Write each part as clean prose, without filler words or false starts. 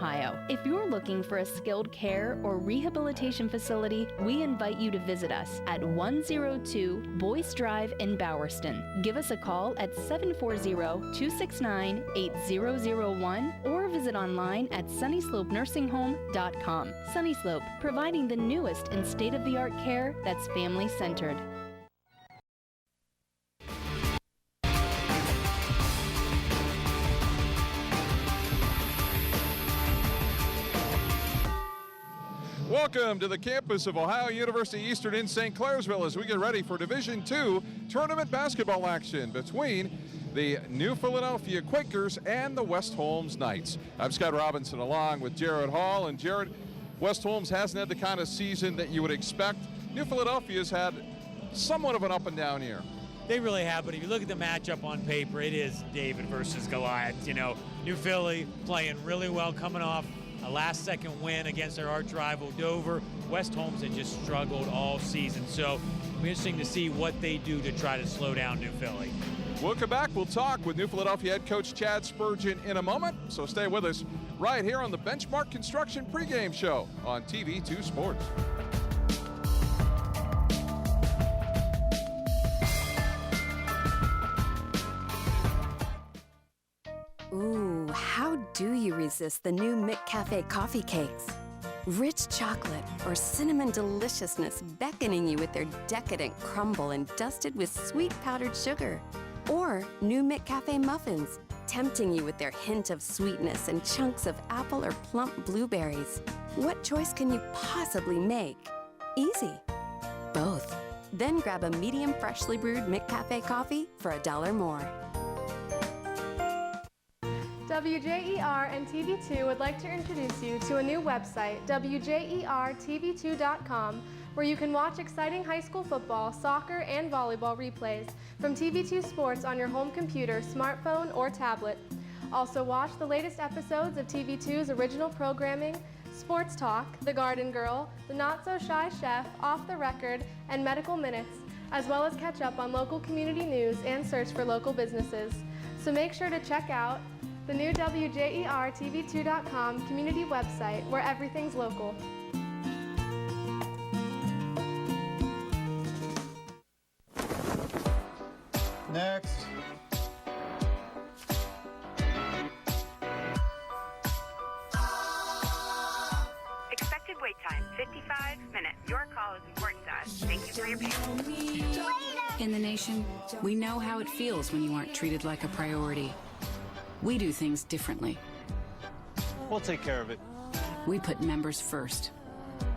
Ohio. If you're looking for a skilled care or rehabilitation facility, we invite you to visit us at 102 Boyce Drive in Bowerston. Give us a call at 740-269-8001 or visit online at sunnyslopenursinghome.com. Sunny Slope, providing the newest and state-of-the-art care that's family-centered. Welcome to the campus of Ohio University Eastern in St. Clairsville as we get ready for Division II tournament basketball action between the New Philadelphia Quakers and the West Holmes Knights. I'm Scott Robinson along with Jared Hall. And Jared, West Holmes hasn't had the kind of season that you would expect. New Philadelphia's had somewhat of an up and down year. They really have, but if you look at the matchup on paper, it is David versus Goliath. You know, New Philly playing really well, coming off a last-second win against their arch rival Dover. West Holmes had just struggled all season, so it'll be interesting to see what they do to try to slow down New Philly. We'll come back. We'll talk with New Philadelphia head coach Chad Spurgeon in a moment, so stay with us right here on the Benchmark Construction pregame show on TV2 Sports. Ooh, how do you resist the new McCafe coffee cakes? Rich chocolate or cinnamon deliciousness beckoning you with their decadent crumble and dusted with sweet powdered sugar. Or new McCafe muffins, tempting you with their hint of sweetness and chunks of apple or plump blueberries. What choice can you possibly make? Easy. Both. Then grab a medium freshly brewed McCafe coffee for $1 more. WJER and TV2 would like to introduce you to a new website, WJERTV2.com, where you can watch exciting high school football, soccer, and volleyball replays from TV2 Sports on your home computer, smartphone, or tablet. Also watch the latest episodes of TV2's original programming, Sports Talk, The Garden Girl, The Not So Shy Chef, Off the Record, and Medical Minutes, as well as catch up on local community news and search for local businesses. So make sure to check out the new WJERTV2.com community website where everything's local. Next. Expected wait time, 55 minutes. Your call is important to us. Thank you for your patience. In the nation, we know how it feels when you aren't treated like a priority. We do things differently. We'll take care of it. We put members first.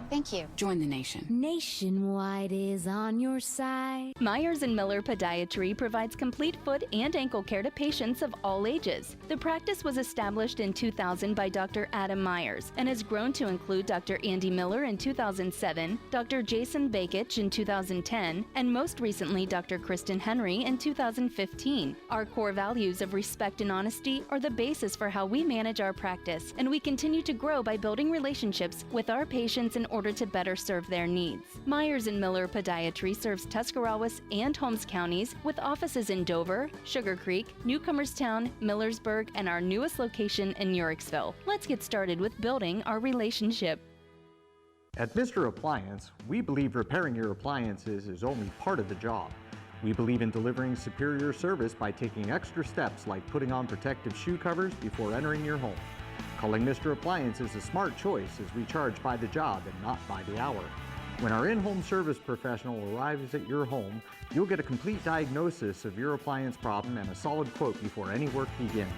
Thank you. Join the nation. Nationwide is on your side. Myers & Miller Podiatry provides complete foot and ankle care to patients of all ages. The practice was established in 2000 by Dr. Adam Myers and has grown to include Dr. Andy Miller in 2007, Dr. Jason Bakich in 2010, and most recently Dr. Kristen Henry in 2015. Our core values of respect and honesty are the basis for how we manage our practice, and we continue to grow by building relationships with our patients in order to better serve their needs. Myers & Miller Podiatry serves Tuscarawas and Holmes counties with offices in Dover, Sugar Creek, Newcomerstown, Millersburg, and our newest location in Uricksville. Let's get started with building our relationship. At Mr. Appliance, we believe repairing your appliances is only part of the job. We believe in delivering superior service by taking extra steps like putting on protective shoe covers before entering your home. Calling Mr. Appliance is a smart choice as we charge by the job and not by the hour. When our in-home service professional arrives at your home, you'll get a complete diagnosis of your appliance problem and a solid quote before any work begins.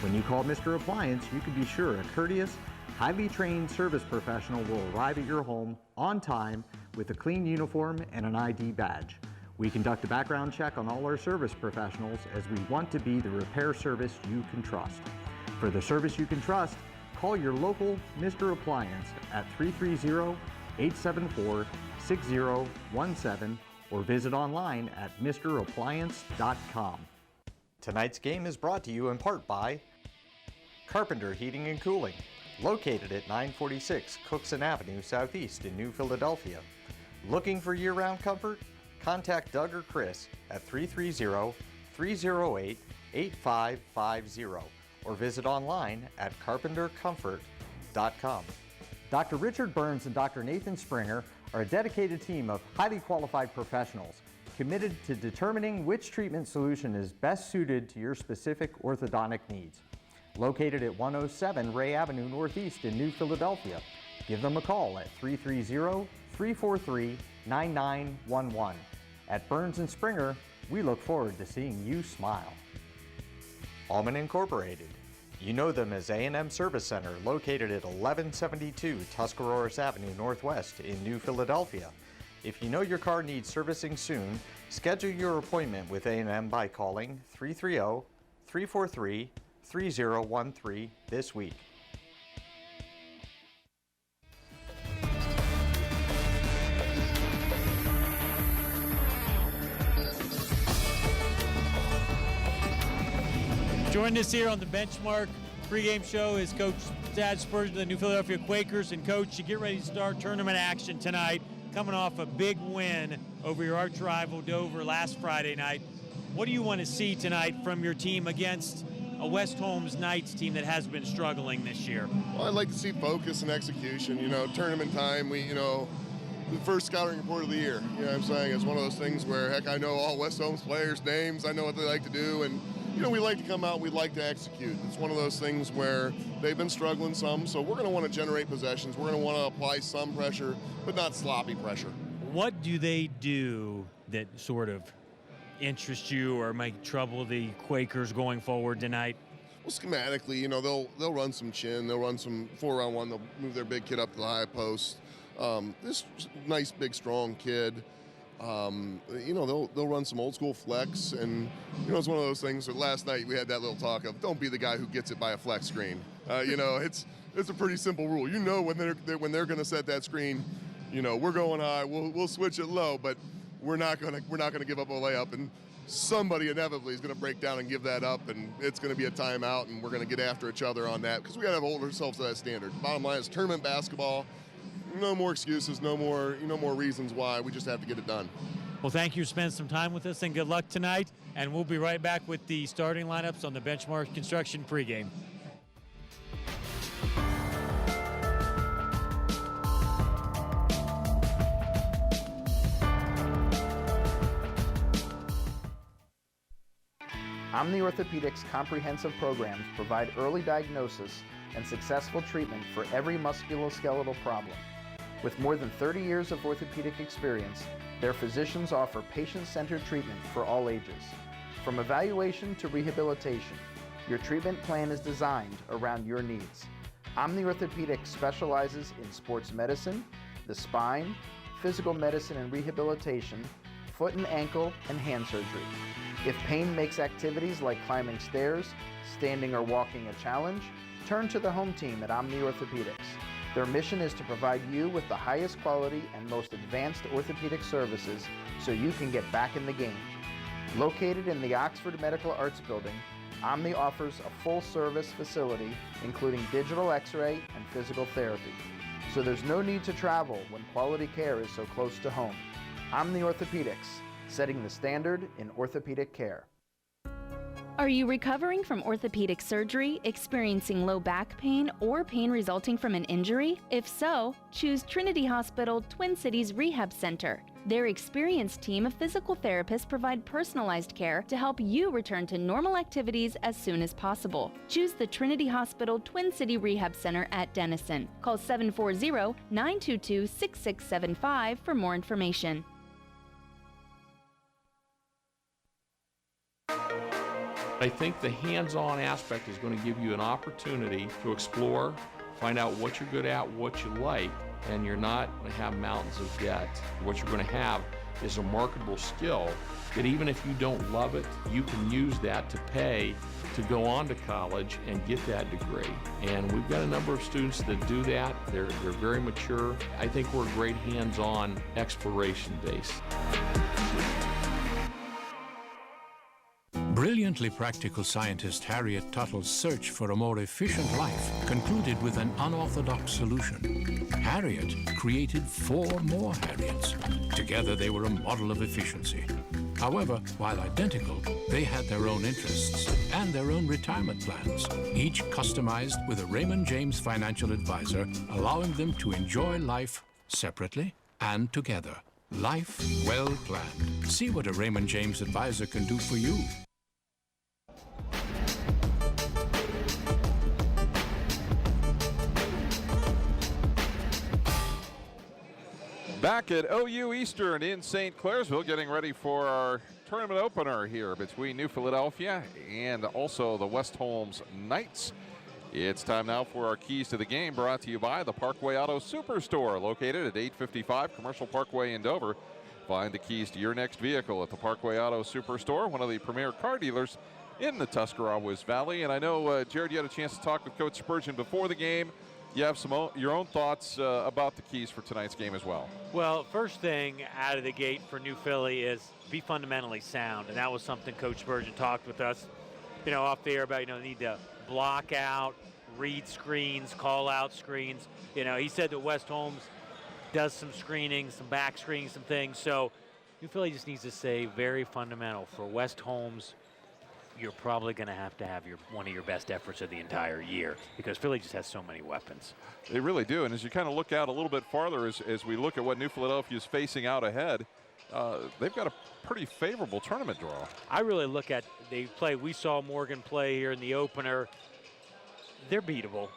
When you call Mr. Appliance, you can be sure a courteous, highly trained service professional will arrive at your home on time with a clean uniform and an ID badge. We conduct a background check on all our service professionals as we want to be the repair service you can trust. For the service you can trust, call your local Mr. Appliance at 330-874-6017 or visit online at MrAppliance.com. Tonight's game is brought to you in part by Carpenter Heating and Cooling, located at 946 Cookson Avenue Southeast in New Philadelphia. Looking for year-round comfort? Contact Doug or Chris at 330-308-8550. Or visit online at carpentercomfort.com. AmnioFibrosis.com. Dr. Richard Burns and Dr. Nathan Springer are a dedicated team of highly qualified professionals committed to determining which treatment solution is best suited to your specific orthodontic needs. Located at 107 Ray Avenue Northeast in New Philadelphia, give them a call at 330-343-9911. At Burns & Springer, we look forward to seeing you smile. Allman Incorporated. You know them as A&M Service Center, located at 1172 Tuscaroras Avenue Northwest in New Philadelphia. If you know your car needs servicing soon, schedule your appointment with A&M by calling 330-343-3013 this week. Joining us here on the Benchmark pregame show is Coach Thad Spurgeon of the New Philadelphia Quakers. And Coach, you get ready to start tournament action tonight, coming off a big win over your arch rival Dover last Friday night. What do you want to see tonight from your team against a West Holmes Knights team that has been struggling this year? Well, I'd like to see focus and execution. You know, tournament time, the first scouting report of the year. You know what I'm saying? It's one of those things where, heck, I know all West Holmes players' names. I know what they like to do. And we like to come out, we'd like to execute. It's one of those things where they've been struggling some, so we're going to want to generate possessions. We're going to want to apply some pressure, but not sloppy pressure. What do they do that sort of interests you or make trouble the Quakers going forward tonight? Well, schematically, they'll run some chin, they'll run some 4-on-1, they'll move their big kid up to the high post. This nice, big, strong kid. They'll run some old school flex, and it's one of those things that last night we had that little talk of don't be the guy who gets it by a flex screen. It's a pretty simple rule. When they're going to set that screen, we're going high. We'll switch it low, but we're not going to give up a layup, and somebody inevitably is going to break down and give that up, and it's going to be a timeout, and we're going to get after each other on that because we got to hold ourselves to that standard. Bottom line is tournament basketball. No more excuses, no more reasons why. We just have to get it done. Well, thank you for spending some time with us, and good luck tonight. And we'll be right back with the starting lineups on the Benchmark Construction pregame. Omni Orthopedics comprehensive programs provide early diagnosis and successful treatment for every musculoskeletal problem. With more than 30 years of orthopedic experience, their physicians offer patient-centered treatment for all ages. From evaluation to rehabilitation, your treatment plan is designed around your needs. Omni Orthopedics specializes in sports medicine, the spine, physical medicine and rehabilitation, foot and ankle, and hand surgery. If pain makes activities like climbing stairs, standing or walking a challenge, turn to the home team at Omni Orthopedics. Their mission is to provide you with the highest quality and most advanced orthopedic services so you can get back in the game. Located in the Oxford Medical Arts Building, Omni offers a full-service facility including digital x-ray and physical therapy. So there's no need to travel when quality care is so close to home. Omni Orthopedics, setting the standard in orthopedic care. Are you recovering from orthopedic surgery, experiencing low back pain, or pain resulting from an injury? If so, choose Trinity Hospital Twin Cities Rehab Center. Their experienced team of physical therapists provide personalized care to help you return to normal activities as soon as possible. Choose the Trinity Hospital Twin City Rehab Center at Denison. Call 740-922-6675 for more information. I think the hands-on aspect is going to give you an opportunity to explore, find out what you're good at, what you like, and you're not going to have mountains of debt. What you're going to have is a marketable skill that even if you don't love it, you can use that to pay to go on to college and get that degree. And we've got a number of students that do that. They're very mature. I think we're a great hands-on exploration base. Brilliantly practical scientist Harriet Tuttle's search for a more efficient life concluded with an unorthodox solution. Harriet created 4 more Harriets. Together they were a model of efficiency. However, while identical, they had their own interests and their own retirement plans, each customized with a Raymond James financial advisor, allowing them to enjoy life separately and together. Life well planned. See what a Raymond James advisor can do for you. Back at OU Eastern in St. Clairsville, getting ready for our tournament opener here between New Philadelphia and also the West Holmes Knights. It's time now for our keys to the game, brought to you by the Parkway Auto Superstore, located at 855 Commercial Parkway in Dover. Find the keys to your next vehicle at the Parkway Auto Superstore, one of the premier car dealers in the Tuscarawas Valley. And I know, Jared, you had a chance to talk with Coach Spurgeon before the game. You have your own thoughts about the keys for tonight's game as well. Well, first thing out of the gate for New Philly is be fundamentally sound, and that was something Coach Spurgeon talked with us, off the air about. Need to block out, read screens, call out screens. He said that West Holmes does some screening, some back screening, some things. So New Philly just needs to stay very fundamental. For West Holmes, you're probably going to have one of your best efforts of the entire year, because Philly just has so many weapons. They really do. And as you kind of look out a little bit farther, as we look at what New Philadelphia is facing out ahead, they've got a pretty favorable tournament draw. I really look at we saw Morgan play here in the opener. They're beatable.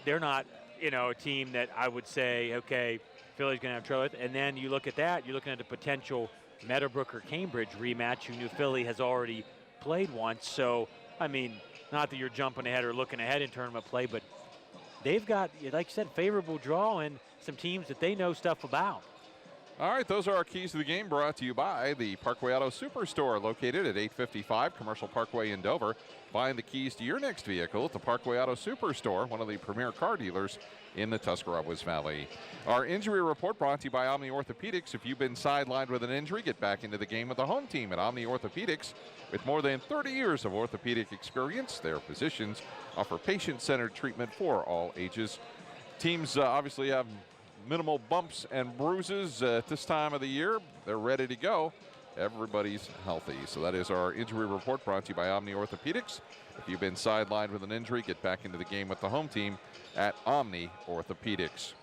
They're not, a team that I would say, okay, Philly's going to have trouble with. And then you look at that, you're looking at a potential Meadowbrook or Cambridge rematch, who New Philly has already played once. So, not that you're jumping ahead or looking ahead in tournament play, but they've got, like you said, favorable draw and some teams that they know stuff about. All right, those are our keys to the game, brought to you by the Parkway Auto Superstore, located at 855 Commercial Parkway in Dover. Find the keys to your next vehicle at the Parkway Auto Superstore, one of the premier car dealers in the Tuscarawas Valley. Our injury report brought to you by Omni Orthopedics. If you've been sidelined with an injury, get back into the game with the home team at Omni Orthopedics. With more than 30 years of orthopedic experience, their physicians offer patient-centered treatment for all ages. Teams obviously have minimal bumps and bruises at this time of the year. They're ready to go. Everybody's healthy. So that is our injury report, brought to you by Omni Orthopedics. If you've been sidelined with an injury, get back into the game with the home team at Omni Orthopedics.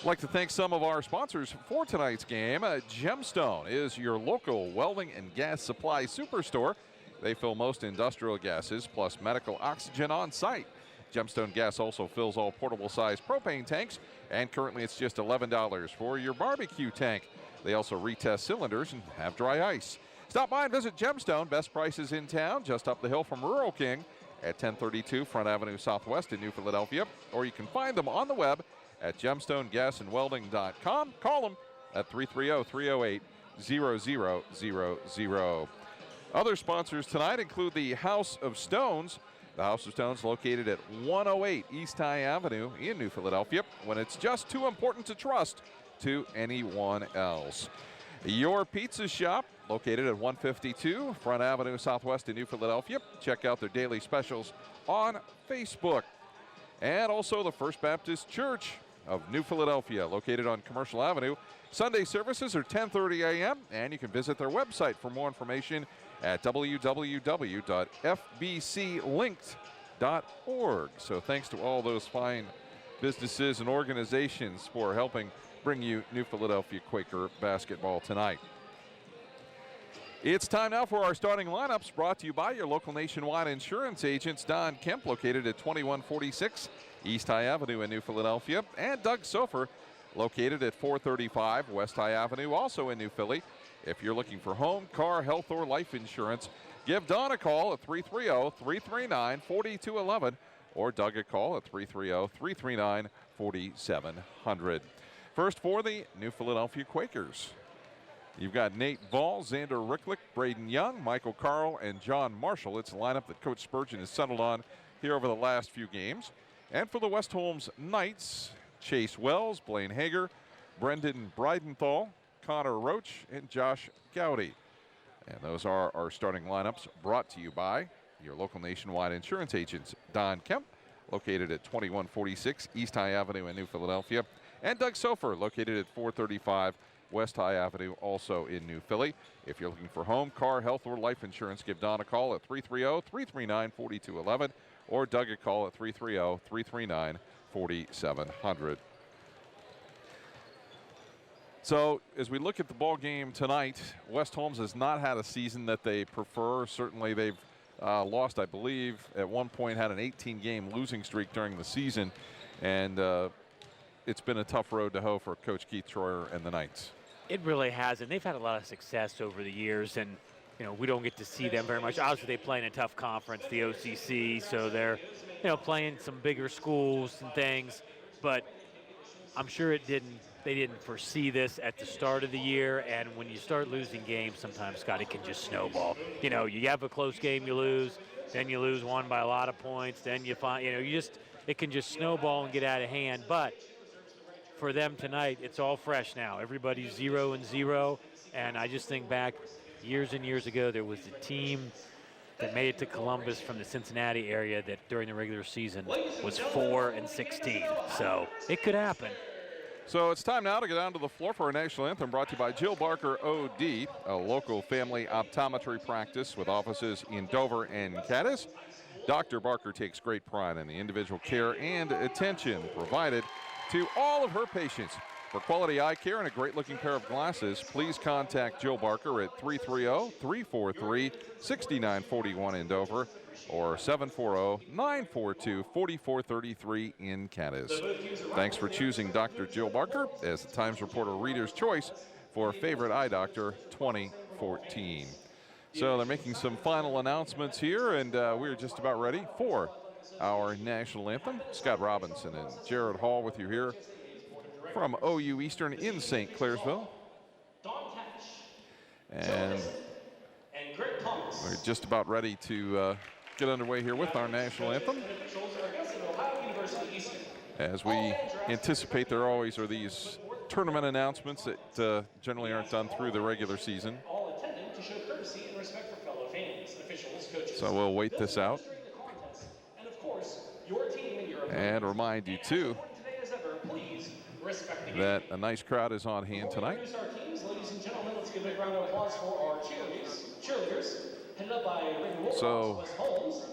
I'd like to thank some of our sponsors for tonight's game. Gemstone is your local welding and gas supply superstore. They fill most industrial gases plus medical oxygen on site. Gemstone Gas also fills all portable-sized propane tanks, and currently it's just $11 for your barbecue tank. They also retest cylinders and have dry ice. Stop by and visit Gemstone. Best prices in town, just up the hill from Rural King at 1032 Front Avenue Southwest in New Philadelphia. Or you can find them on the web at gemstonegasandwelding.com. Call them at 330-308-0000. Other sponsors tonight include the House of Stones. The House of Stones, located at 108 East High Avenue in New Philadelphia, when it's just too important to trust to anyone else. Your Pizza Shop, located at 152 Front Avenue Southwest in New Philadelphia. Check out their daily specials on Facebook. And also the First Baptist Church of New Philadelphia, located on Commercial Avenue. Sunday services are 10:30 a.m., and you can visit their website for more information at www.fbclinked.org. So thanks to all those fine businesses and organizations for helping bring you New Philadelphia Quaker basketball tonight. It's time now for our starting lineups, brought to you by your local nationwide insurance agents, Don Kemp, located at 2146 East High Avenue in New Philadelphia, and Doug Sofer, located at 435 West High Avenue, also in New Philly. If you're looking for home, car, health, or life insurance, give Don a call at 330-339-4211 or Doug a call at 330-339-4700. First for the New Philadelphia Quakers, you've got Nate Ball, Xander Ricklick, Braden Young, Michael Carl, and John Marshall. It's a lineup that Coach Spurgeon has settled on here over the last few games. And for the West Holmes Knights, Chase Wells, Blaine Hager, Brendan Breidenthal, Connor Roach, and Josh Gowdy. And those are our starting lineups, brought to you by your local nationwide insurance agents, Don Kemp, located at 2146 East High Avenue in New Philadelphia, and Doug Sofer, located at 435 West High Avenue, also in New Philly. If you're looking for home, car, health, or life insurance, give Don a call at 330-339-4211 or Doug a call at 330-339-4700. So as we look at the ball game tonight, West Holmes has not had a season that they prefer. Certainly they've lost, I believe, at one point had an 18-game losing streak during the season. And it's been a tough road to hoe for Coach Keith Troyer and the Knights. It really has, and they've had a lot of success over the years, and we don't get to see them very much. Obviously, they play in a tough conference, the OCC, so they're playing some bigger schools and things. But I'm sure they didn't foresee this at the start of the year, and when you start losing games, sometimes, Scott, it can just snowball. You have a close game, you lose, then you lose one by a lot of points, then you find, it can just snowball and get out of hand. But for them tonight, it's all fresh now. Everybody's 0-0, and I just think back years and years ago, there was a team that made it to Columbus from the Cincinnati area that during the regular season was 4-16. So it could happen. So it's time now to get down to the floor for our national anthem, brought to you by Jill Barker OD, a local family optometry practice with offices in Dover and Cadiz. Dr. Barker takes great pride in the individual care and attention provided to all of her patients. For quality eye care and a great-looking pair of glasses, please contact Jill Barker at 330-343-6941 in Dover or 740-942-4433 in Cadiz. Thanks for choosing Dr. Jill Barker as the Times Reporter Reader's Choice for Favorite Eye Doctor 2014. So they're making some final announcements here, and we're just about ready for our national anthem. Scott Robinson and Jared Hall with you here from OU Eastern in St. Clairsville. And we're just about ready to get underway here with our national anthem. As we anticipate, there always are these tournament announcements that generally aren't done through the regular season. So we'll wait this out. And remind you, too, that a nice crowd is on hand tonight. Ladies and gentlemen, let's give a round of applause for our cheerleaders, headed up by So Holmes.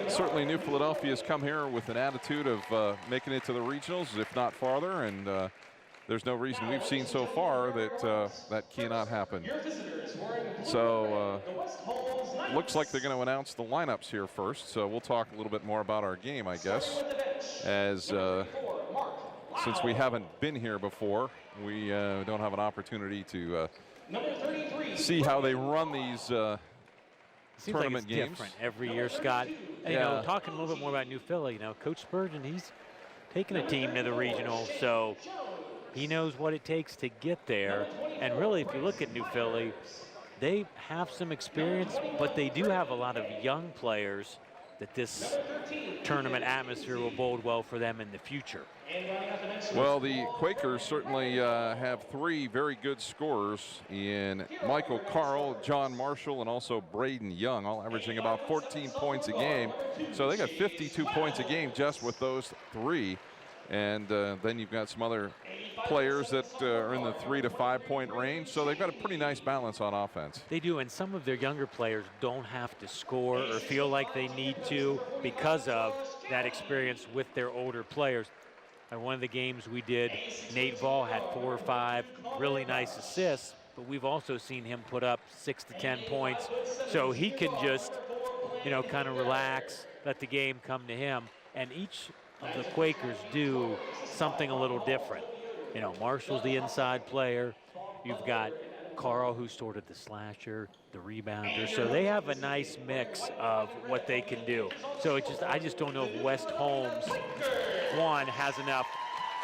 certainly New Philadelphia has come here with an attitude of making it to the regionals, if not farther, and there's no reason we've seen so far that that cannot happen. So looks like they're going to announce the lineups here first, so we'll talk a little bit more about our game, I guess, as since we haven't been here before, we don't have an opportunity to see how they run these tournament games. Different every year, Scott. And, talking a little bit more about New Philly, Coach Spurgeon, he's taken a team to the regional, so he knows what it takes to get there. And really, if you look at New Philly, they have some experience, but they do have a lot of young players that this tournament atmosphere will bode well for them in the future. Well, the Quakers certainly have three very good scorers in Michael Carl, John Marshall, and also Braden Young, all averaging about 14 points a game. So they got 52 points a game just with those three. And then you've got some other players that are in the 3 to 5 point range. So they've got a pretty nice balance on offense. They do, and some of their younger players don't have to score or feel like they need to because of that experience with their older players. At one of the games we did, Nate Vall had 4 or 5 really nice assists, but we've also seen him put up 6 to 10 points. So he can just, kind of relax, let the game come to him. And each of the Quakers do something a little different. Marshall's the inside player. You've got Carl, who's sort of the slasher, the rebounder. So they have a nice mix of what they can do. So I just don't know if West Holmes, one, has enough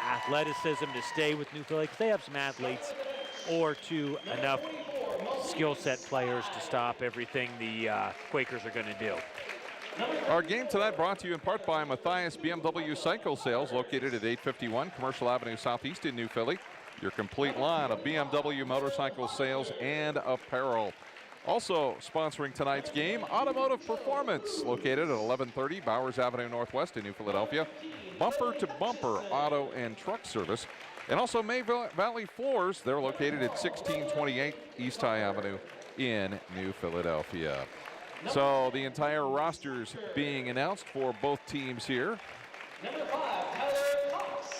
athleticism to stay with New Philly, because they have some athletes, or two, enough skill set players to stop everything the Quakers are going to do. Our game tonight brought to you in part by Matthias BMW Cycle Sales, located at 851 Commercial Avenue Southeast in New Philly. Your complete line of BMW motorcycle sales and apparel. Also sponsoring tonight's game, Automotive Performance, located at 1130 Bowers Avenue Northwest in New Philadelphia. Bumper to bumper auto and truck service. And also May Valley Floors, they're located at 1628 East High Avenue in New Philadelphia. So the entire roster's being announced for both teams here.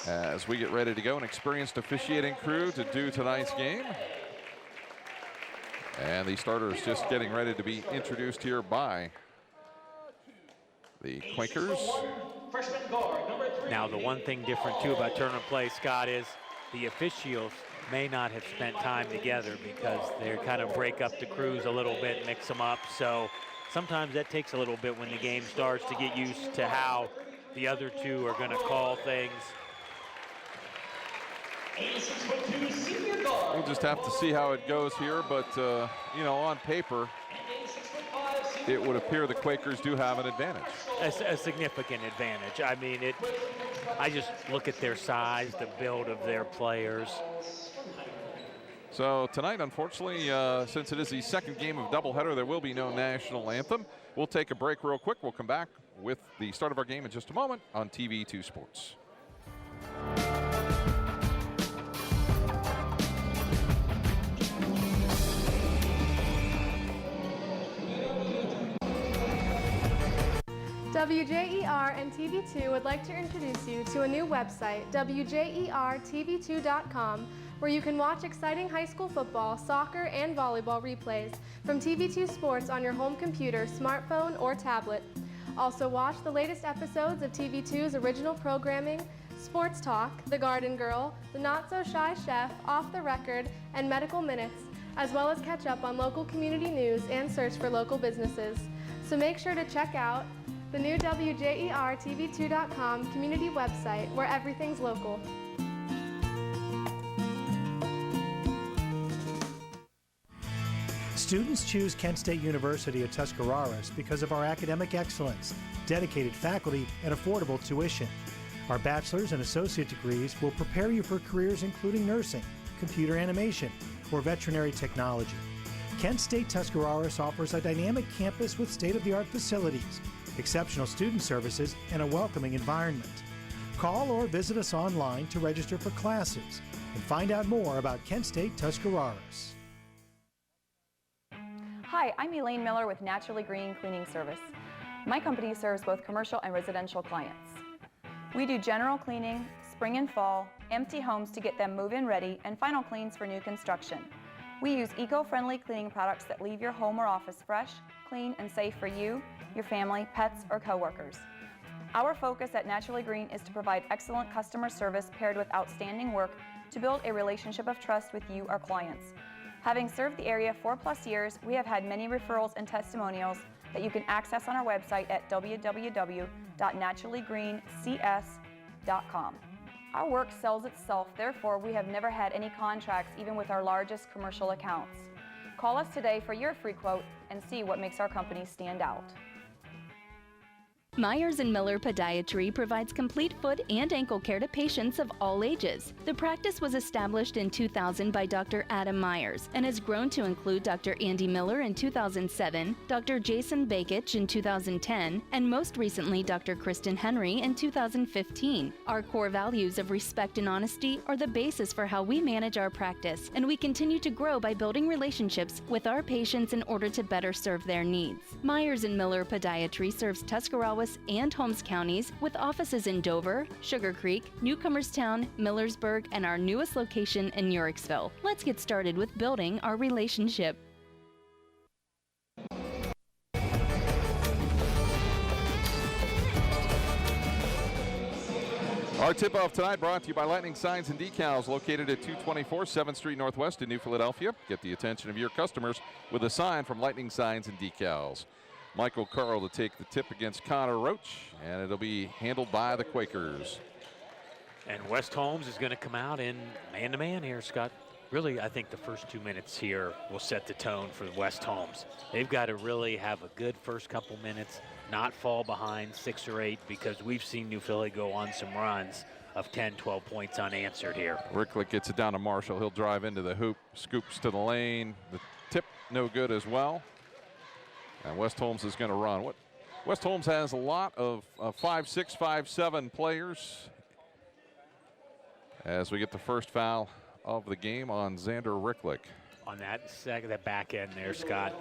As we get ready to go, an experienced officiating crew to do tonight's game. And the starters just getting ready to be introduced here by the Quakers. Now the one thing different too about tournament play, Scott, is the officials may not have spent time together because they kind of break up the crews a little bit, mix them up. So sometimes that takes a little bit when the game starts to get used to how the other two are going to call things. We'll just have to see how it goes here, but you know, on paper, it would appear the Quakers do have an advantage. A significant advantage. I mean, I just look at their size, the build of their players. So tonight, unfortunately, since it is the second game of doubleheader, there will be no national anthem. We'll take a break real quick. We'll come back with the start of our game in just a moment on TV2 Sports. WJER and TV2 would like to introduce you to a new website, WJERTV2.com, where you can watch exciting high school football, soccer, and volleyball replays from TV2 Sports on your home computer, smartphone, or tablet. Also watch the latest episodes of TV2's original programming, Sports Talk, The Garden Girl, The Not So Shy Chef, Off the Record, and Medical Minutes, as well as catch up on local community news and search for local businesses. So make sure to check out the new WJERTV2.com community website where everything's local. Students choose Kent State University at Tuscarawas because of our academic excellence, dedicated faculty, and affordable tuition. Our bachelor's and associate degrees will prepare you for careers including nursing, computer animation, or veterinary technology. Kent State Tuscarawas offers a dynamic campus with state-of-the-art facilities, exceptional student services, and a welcoming environment. Call or visit us online to register for classes and find out more about Kent State Tuscarawas. Hi, I'm Elaine Miller with Naturally Green Cleaning Service. My company serves both commercial and residential clients. We do general cleaning, spring and fall, empty homes to get them move-in ready, and final cleans for new construction. We use eco-friendly cleaning products that leave your home or office fresh, clean, and safe for you, your family, pets, or coworkers. Our focus at Naturally Green is to provide excellent customer service paired with outstanding work to build a relationship of trust with you, our clients. Having served the area 4+ years, we have had many referrals and testimonials that you can access on our website at www.naturallygreencs.com. Our work sells itself, therefore we have never had any contracts even with our largest commercial accounts. Call us today for your free quote and see what makes our company stand out. Myers & Miller Podiatry provides complete foot and ankle care to patients of all ages. The practice was established in 2000 by Dr. Adam Myers and has grown to include Dr. Andy Miller in 2007, Dr. Jason Bakich in 2010, and most recently Dr. Kristen Henry in 2015. Our core values of respect and honesty are the basis for how we manage our practice, and we continue to grow by building relationships with our patients in order to better serve their needs. Myers & Miller Podiatry serves Tuscarawas and Holmes counties with offices in Dover, Sugar Creek, Newcomerstown, Millersburg, and our newest location in Yorksville. Let's get started with building our relationship. Our tip-off tonight brought to you by Lightning Signs and Decals, located at 224 7th Street Northwest in New Philadelphia. Get the attention of your customers with a sign from Lightning Signs and Decals. Michael Carl to take the tip against Connor Roach, and it'll be handled by the Quakers. And West Holmes is going to come out in man-to-man here, Scott. Really, I think the first 2 minutes here will set the tone for West Holmes. They've got to really have a good first couple minutes, not fall behind 6 or 8, because we've seen New Philly go on some runs of 10, 12 points unanswered here. Ricklick gets it down to Marshall. He'll drive into the hoop, scoops to the lane. The tip no good as well. And West Holmes is going to run. West Holmes has a lot of 5'6", 5'7" players. as we get the first foul of the game on Xander Ricklick. On that back end there, Scott,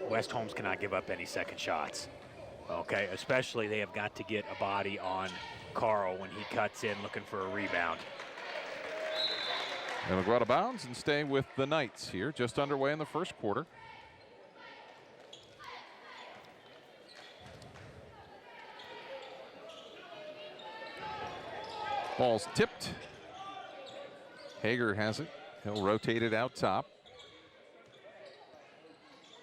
West Holmes cannot give up any second shots. Okay, especially they have got to get a body on Carl when he cuts in looking for a rebound. It'll go out of bounds and stay with the Knights here, just underway in the first quarter. Ball's tipped. Hager has it. He'll rotate it out top.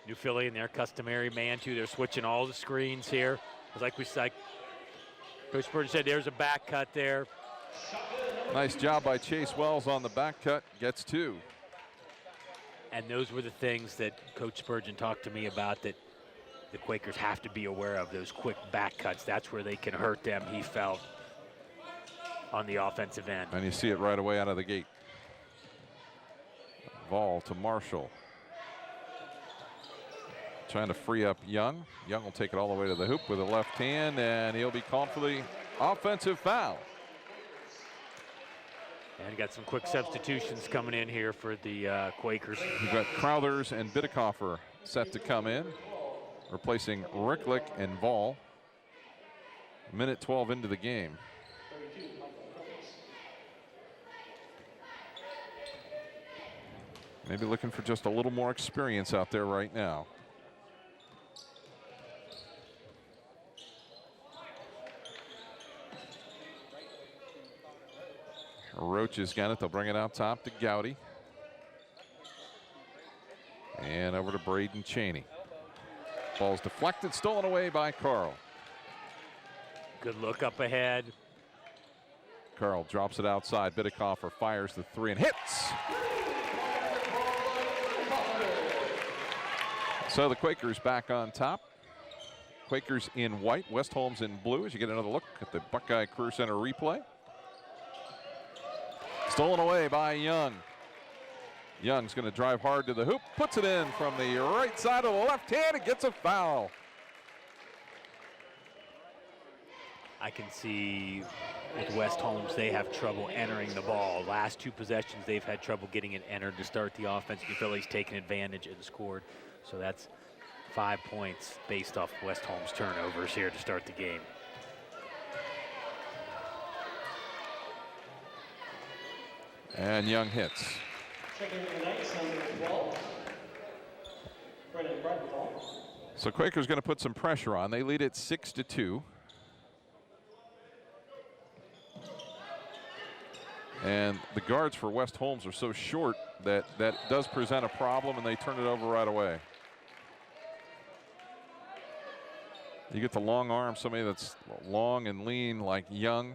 New Philly in their customary man too. They're switching all the screens here. Like Coach Spurgeon said, there's a back cut there. Nice job by Chase Wells on the back cut. Gets 2. And those were the things that Coach Spurgeon talked to me about that the Quakers have to be aware of, those quick back cuts. That's where they can hurt them, he felt, on the offensive end. And you see it right away out of the gate. Ball to Marshall. Trying to free up Young. Young will take it all the way to the hoop with a left hand, and he'll be called for the offensive foul. And got some quick substitutions coming in here for the Quakers. We've got Crowthers and Bidekoffer set to come in, replacing Ricklick and Vol. Minute 12 into the game. Maybe looking for just a little more experience out there right now. Roach has got it. They'll bring it out top to Gowdy. And over to Braden Cheney. Ball's deflected, stolen away by Carl. Good look up ahead. Carl drops it outside. Bidekoffer fires the 3 and hits. So the Quakers back on top. Quakers in white, West Holmes in blue as you get another look at the Buckeye Career Center replay. Stolen away by Young. Young's going to drive hard to the hoop, puts it in from the right side of the left hand and gets a foul. I can see with West Holmes, they have trouble entering the ball. Last 2 possessions, they've had trouble getting it entered to start the offense. New Philly's taken advantage and scored. So that's 5 points based off West Holmes turnovers here to start the game. And Young hits. So Quakers going to put some pressure on. They lead it 6-2. And the guards for West Holmes are so short that that does present a problem, and they turn it over right away. You get the long arm, somebody that's long and lean like Young.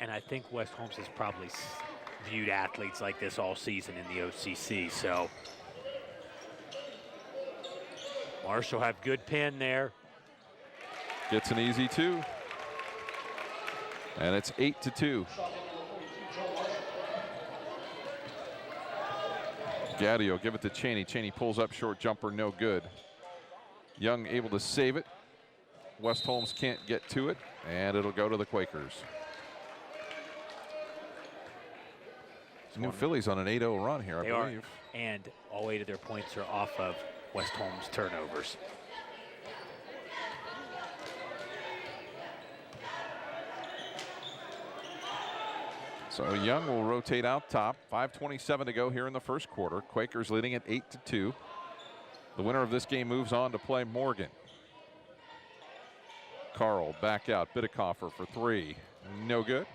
And I think West Holmes has probably viewed athletes like this all season in the OCC. So Marshall have good pin there. Gets an easy 2. And it's 8-2. Gaddy will give it to Cheney. Cheney pulls up, short jumper, no good. Young able to save it. West Holmes can't get to it, and it'll go to the Quakers. New Phillies on an 8-0 run here, I believe. And all 8 of their points are off of West Holmes turnovers. So Young will rotate out top. 5:27 to go here in the first quarter. Quakers leading at 8-2. The winner of this game moves on to play Morgan. Carl back out. Bidekoffer for 3. No good.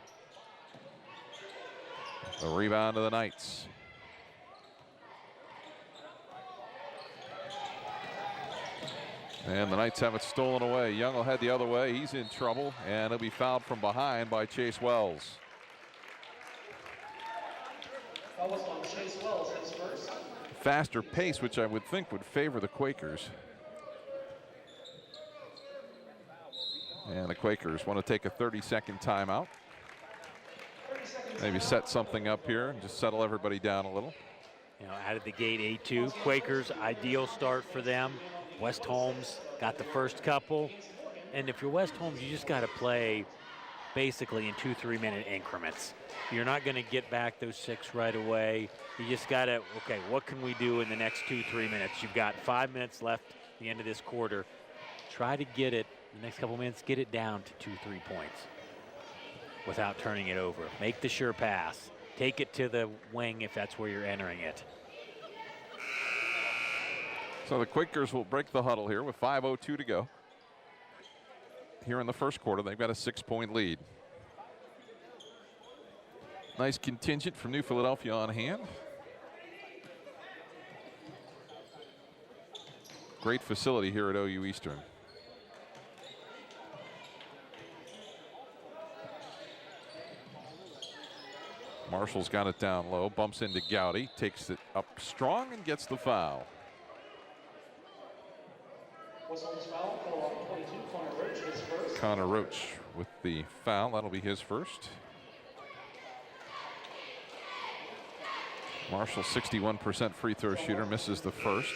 The rebound to the Knights. And the Knights have it stolen away. Young will head the other way. He's in trouble, and he'll be fouled from behind by Chase Wells. Chase Wells hits first. Faster pace, which I would think would favor the Quakers. And the Quakers want to take a 30-second timeout. Maybe set something up here and just settle everybody down a little. You know, out of the gate, 8-2. Quakers, ideal start for them. West Holmes got the first couple. And if you're West Holmes, you just got to play basically in 2-3 minute increments. You're not going to get back those 6 right away. You just got to, okay, what can we do in the next 2-3 minutes? You've got 5 minutes left at the end of this quarter. Try to get it, the next couple minutes, get it down to 2-3 points without turning it over. Make the sure pass. Take it to the wing if that's where you're entering it. So the Quakers will break the huddle here with 5:02 to go. Here in the first quarter, they've got a 6-point lead. Nice contingent from New Philadelphia on hand. Great facility here at OU Eastern. Marshall's got it down low, bumps into Gowdy, takes it up strong and gets the foul. Connor Roach with the foul. That'll be his first. Marshall, 61% free throw shooter, misses the first.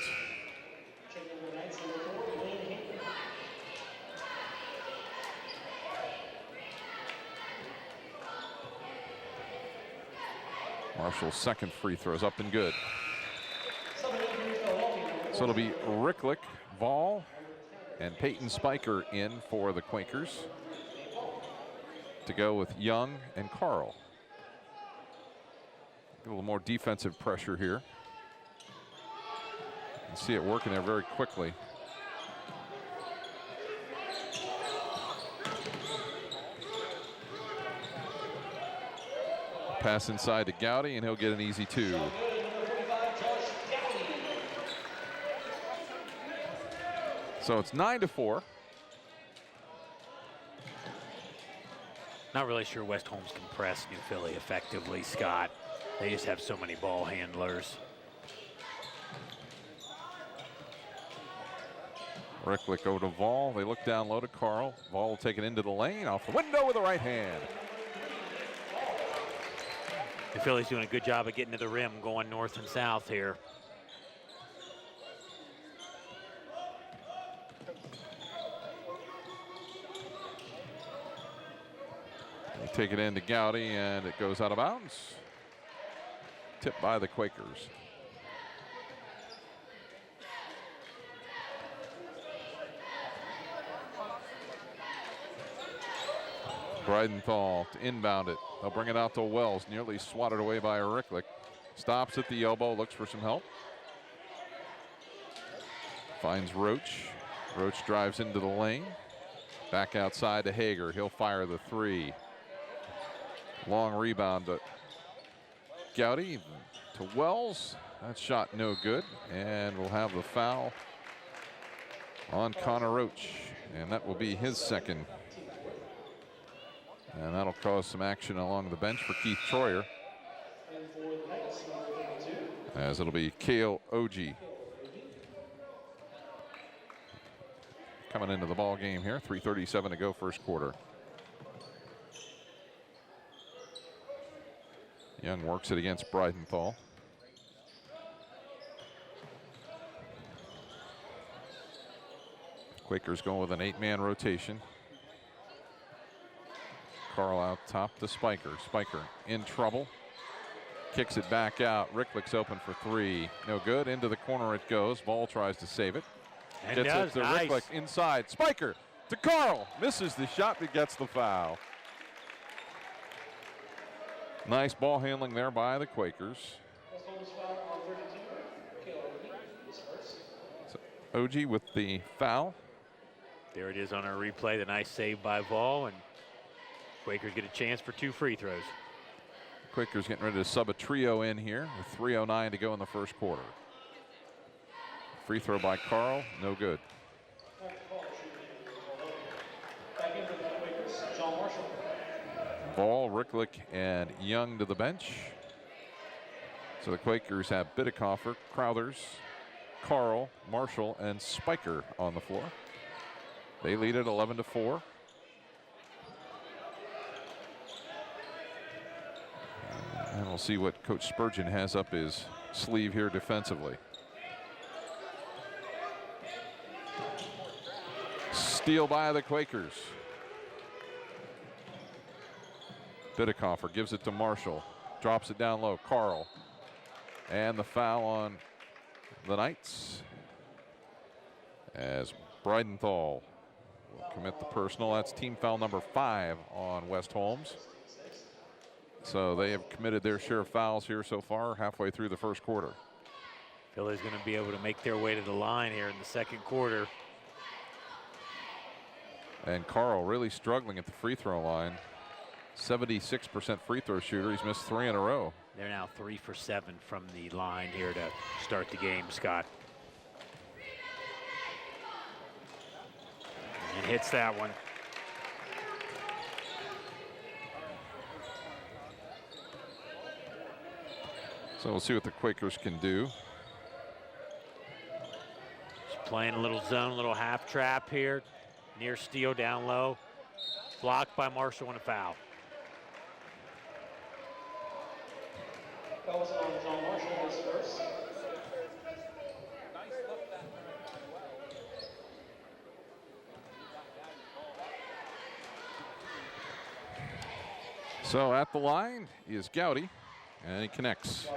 Marshall's second free throw is up and good. So it'll be Ricklick, Vol, and Peyton Spiker in for the Quakers to go with Young and Carl. A little more defensive pressure here. You see it working there very quickly. Pass inside to Gowdy, and he'll get an easy 2. So it's 9-4. Not really sure West Holmes can press New Philly effectively, Scott. They just have so many ball handlers. Ricklick over to Vol. They look down low to Carl. Vol will take it into the lane, off the window with the right hand. New Philly's doing a good job of getting to the rim, going north and south here. They take it into Gowdy, and it goes out of bounds. Tipped by the Quakers. Breidenthal to inbound it. They'll bring it out to Wells, nearly swatted away by Ricklick. Stops at the elbow, looks for some help. Finds Roach. Roach drives into the lane. Back outside to Hager. He'll fire the 3. Long rebound to Gowdy to Wells. That shot no good, and we'll have the foul on Connor Roach, and that will be his second. And that'll cause some action along the bench for Keith Troyer, as it'll be Cale Oji coming into the ball game here. 3:37 to go first quarter. Young works it against Breidenthal. Quakers going with an 8-man rotation. Carl out top to Spiker. Spiker in trouble. Kicks it back out. Ricklick's open for 3. No good. Into the corner it goes. Ball tries to save it. And gets does. it to Nice. Ricklick inside. Spiker to Carl. Misses the shot but gets the foul. Nice ball handling there by the Quakers. So Oji with the foul. There it is on our replay. The nice save by Vol, and Quakers get a chance for 2 free throws. Quakers getting ready to sub a trio in here with 3:09 to go in the first quarter. Free throw by Carl, no good. Ball, Ricklick, and Young to the bench. So the Quakers have Bidekoffer, Crowthers, Carl, Marshall, and Spiker on the floor. They lead at 11-4. And we'll see what Coach Spurgeon has up his sleeve here defensively. Steal by the Quakers. Bidekoffer gives it to Marshall. Drops it down low. Carl. And the foul on the Knights as Breidenthal will commit the personal. That's team foul number 5 on West Holmes. So they have committed their share of fouls here so far, halfway through the first quarter. Philly's going to be able to make their way to the line here in the second quarter. And Carl really struggling at the free throw line. 76% free throw shooter. He's missed 3 in a row. They're now 3 for 7 from the line here to start the game, Scott. And hits that one. So we'll see what the Quakers can do. Just playing a little zone, a little half trap here. Near steal down low. Blocked by Marshall and a foul. Fouls on John Marshall, his first. So at the line is Gowdy, and he connects.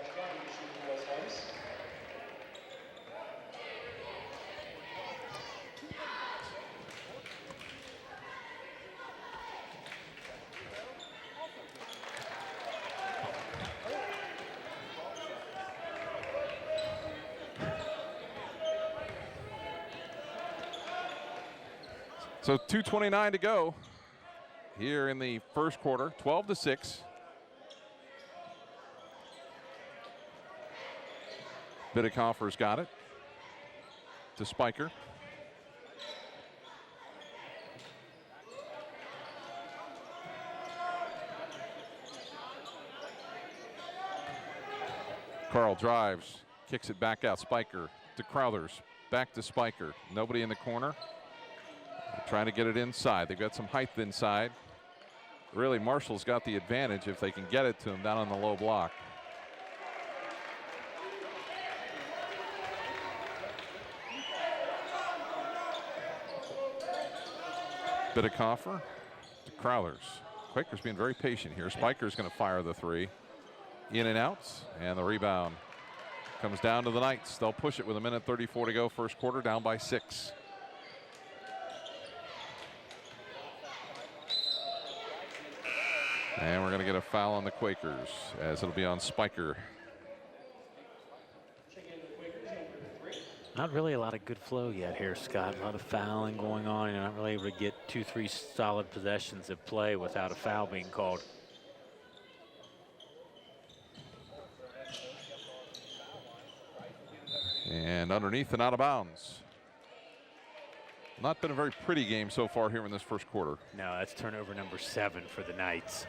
So 2:29 to go here in the first quarter, 12-6. Bidekoffer's got it to Spiker. Carl drives, kicks it back out. Spiker to Crowthers, back to Spiker. Nobody in the corner. They're trying to get it inside. They've got some height inside. Really, Marshall's got the advantage if they can get it to him down on the low block. Bidekoffer to Crowthers. Quakers being very patient here. Spiker's going to fire the 3. In and out, and the rebound comes down to the Knights. They'll push it with 1:34 to go, first quarter, down by 6. And we're going to get a foul on the Quakers, as it'll be on Spiker. Not really a lot of good flow yet here, Scott. A lot of fouling going on. You're not really able to get 2-3 solid possessions of play without a foul being called. And underneath and out of bounds. Not been a very pretty game so far here in this first quarter. No, that's turnover number 7 for the Knights.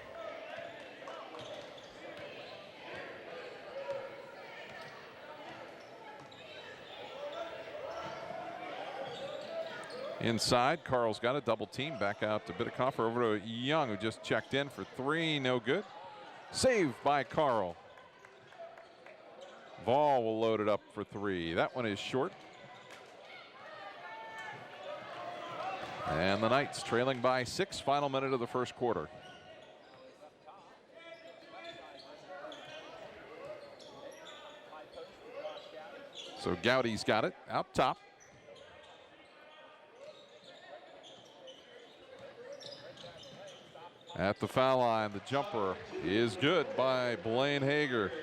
Inside, Carl's got a double team. Back out to Bidekoffer, over to Young, who just checked in for 3. No good. Saved by Carl. Vol will load it up for 3. That one is short. And the Knights trailing by 6. Final minute of the first quarter. So Gowdy's got it out top. At the foul line, the jumper is good by Blaine Hager.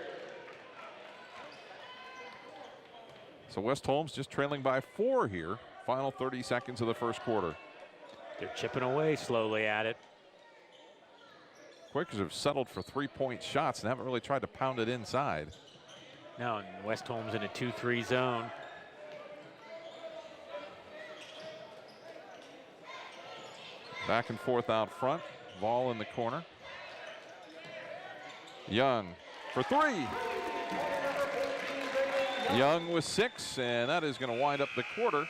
So West Holmes just trailing by 4 here. Final 30 seconds of the first quarter. They're chipping away slowly at it. Quakers have settled for 3-point shots and haven't really tried to pound it inside. No, and West Holmes in a 2-3 zone. Back and forth out front. Ball in the corner. Young for 3. Young with 6, and that is going to wind up the quarter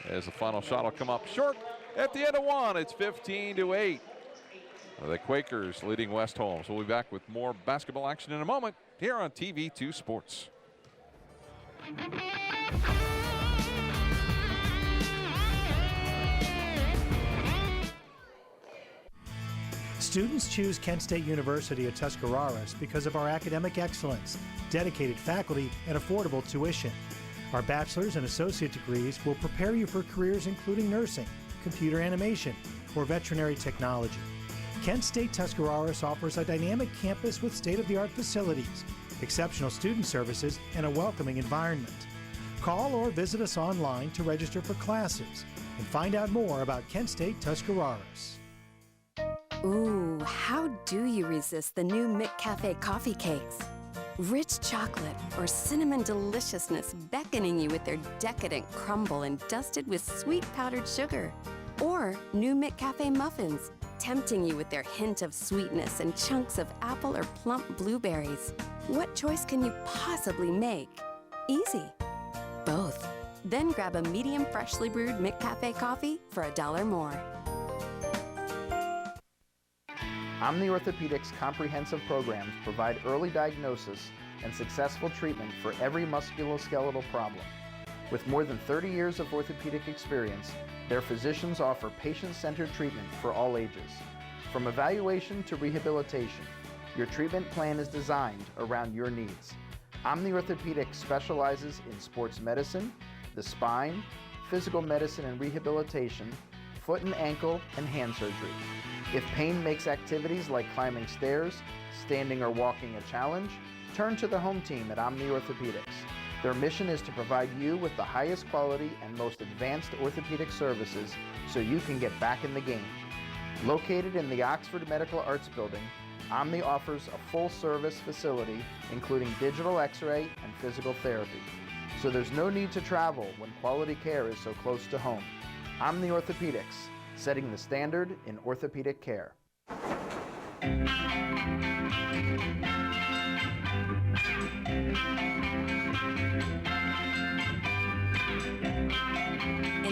as the final shot will come up short. At the end of 1, it's 15-8. The Quakers leading West Holmes. We'll be back with more basketball action in a moment here on TV2 Sports. Students choose Kent State University at Tuscarawas because of our academic excellence, dedicated faculty, and affordable tuition. Our bachelor's and associate degrees will prepare you for careers including nursing, computer animation, or veterinary technology. Kent State Tuscarawas offers a dynamic campus with state-of-the-art facilities, exceptional student services, and a welcoming environment. Call or visit us online to register for classes and find out more about Kent State Tuscarawas. Ooh, how do you resist the new McCafe coffee cakes? Rich chocolate or cinnamon deliciousness beckoning you with their decadent crumble and dusted with sweet powdered sugar. Or new McCafe muffins, tempting you with their hint of sweetness and chunks of apple or plump blueberries. What choice can you possibly make? Easy. Both. Then grab a medium freshly brewed McCafe coffee for $1 more. Omni Orthopedics comprehensive programs provide early diagnosis and successful treatment for every musculoskeletal problem. With more than 30 years of orthopedic experience, their physicians offer patient-centered treatment for all ages. From evaluation to rehabilitation, your treatment plan is designed around your needs. Omni Orthopedics specializes in sports medicine, the spine, physical medicine and rehabilitation, foot and ankle, and hand surgery. If pain makes activities like climbing stairs, standing or walking a challenge, turn to the home team at Omni Orthopedics. Their mission is to provide you with the highest quality and most advanced orthopedic services so you can get back in the game. Located in the Oxford Medical Arts Building, Omni offers a full-service facility including digital x-ray and physical therapy. So there's no need to travel when quality care is so close to home. Omni Orthopedics, setting the standard in orthopedic care. In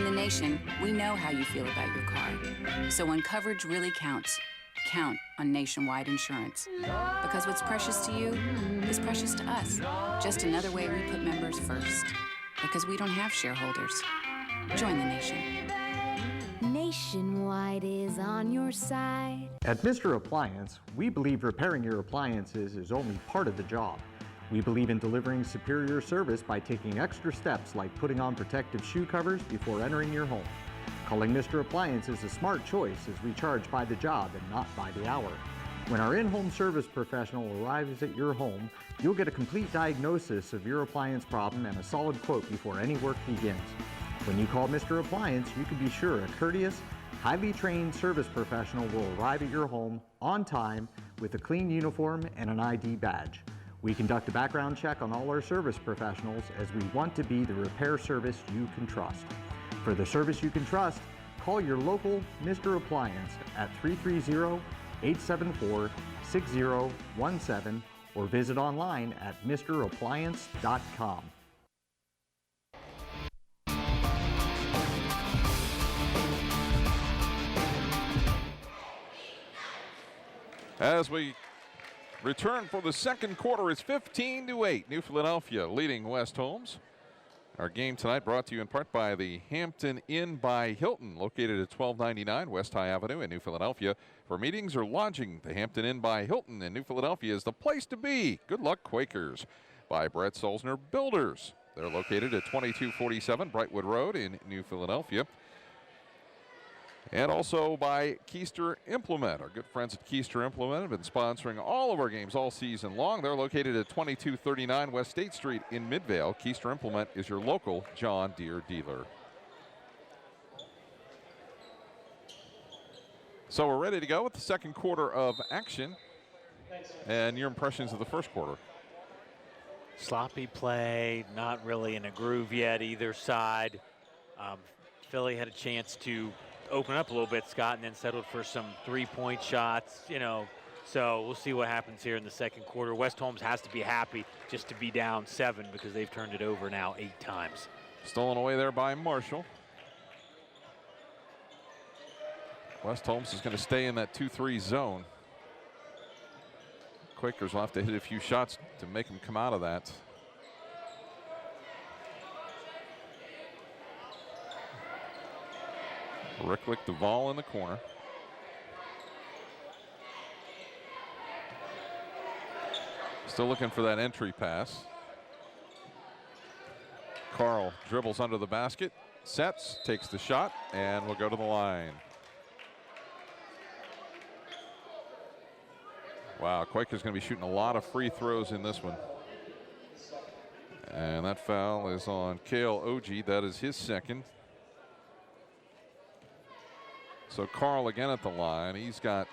the nation, we know how you feel about your car. So when coverage really counts, count on Nationwide Insurance. Because what's precious to you is precious to us. Just another way we put members first. Because we don't have shareholders. Join the nation. Nationwide is on your side. At Mr. Appliance, we believe repairing your appliances is only part of the job. We believe in delivering superior service by taking extra steps like putting on protective shoe covers before entering your home. Calling Mr. Appliance is a smart choice as we charge by the job and not by the hour. When our in-home service professional arrives at your home, you'll get a complete diagnosis of your appliance problem and a solid quote before any work begins. When you call Mr. Appliance, you can be sure a courteous, highly trained service professional will arrive at your home on time with a clean uniform and an ID badge. We conduct a background check on all our service professionals as we want to be the repair service you can trust. For the service you can trust, call your local Mr. Appliance at 330-874-6017 or visit online at mrappliance.com. As we return for the second quarter, it's 15-8. New Philadelphia leading West Holmes. Our game tonight brought to you in part by the Hampton Inn by Hilton, located at 1299 West High Avenue in New Philadelphia. For meetings or lodging, the Hampton Inn by Hilton in New Philadelphia is the place to be. Good luck, Quakers. By Brett Solzner Builders. They're located at 2247 Brightwood Road in New Philadelphia. And also by Keister Implement. Our good friends at Keister Implement have been sponsoring all of our games all season long. They're located at 2239 West State Street in Midvale. Keister Implement is your local John Deere dealer. So we're ready to go with the second quarter of action. And your impressions of the first quarter? Sloppy play, not really in a groove yet either side. Philly had a chance to open up a little bit, Scott, and then settled for some three-point shots, so we'll see what happens here in the second quarter. West Holmes has to be happy just to be down 7 because they've turned it over now 8 times. Stolen away there by Marshall. West Holmes is going to stay in that 2-3 zone. Quakers will have to hit a few shots to make them come out of that. Ricklick Duvall in the corner. Still looking for that entry pass. Carl dribbles under the basket, sets, takes the shot, and will go to the line. Wow, Quaker's going to be shooting a lot of free throws in this one. And that foul is on Kale Oji. That is his second. So Carl again at the line. He's got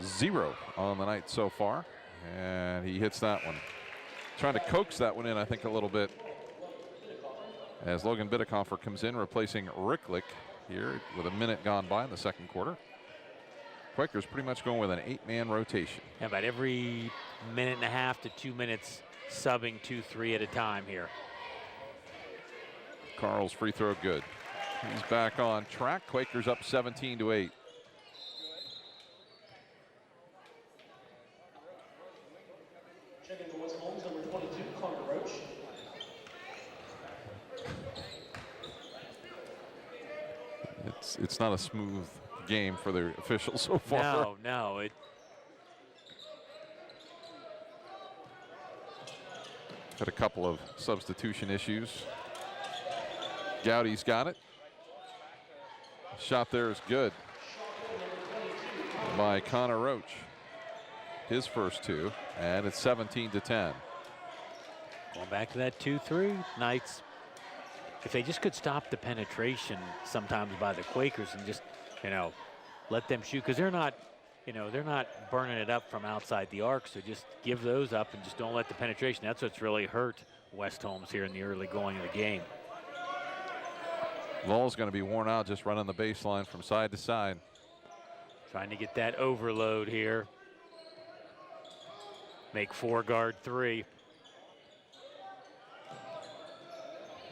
0 on the night so far. And he hits that one. Trying to coax that one in, I think, a little bit. As Logan Biddekoffer comes in, replacing Ricklick here with a minute gone by in the second quarter. Quaker's pretty much going with an 8-man rotation. Yeah, about every minute and a half to 2 minutes, subbing 2-3 at a time here. Carl's free throw good. He's back on track. Quakers up 17-8. Checking for West Holmes, number 22, Connor Roach. It's not a smooth game for the officials so far. No. Had a couple of substitution issues. Gowdy's got it. Shot there is good by Connor Roach. His first 2, and it's 17-10. Going back to that 2-3, Knights, if they just could stop the penetration sometimes by the Quakers and just, let them shoot, because they're not burning it up from outside the arc, so just give those up and just don't let the penetration. That's what's really hurt West Holmes here in the early going of the game. Lowell's going to be worn out just running the baseline from side to side. Trying to get that overload here. Make 4-guard 3.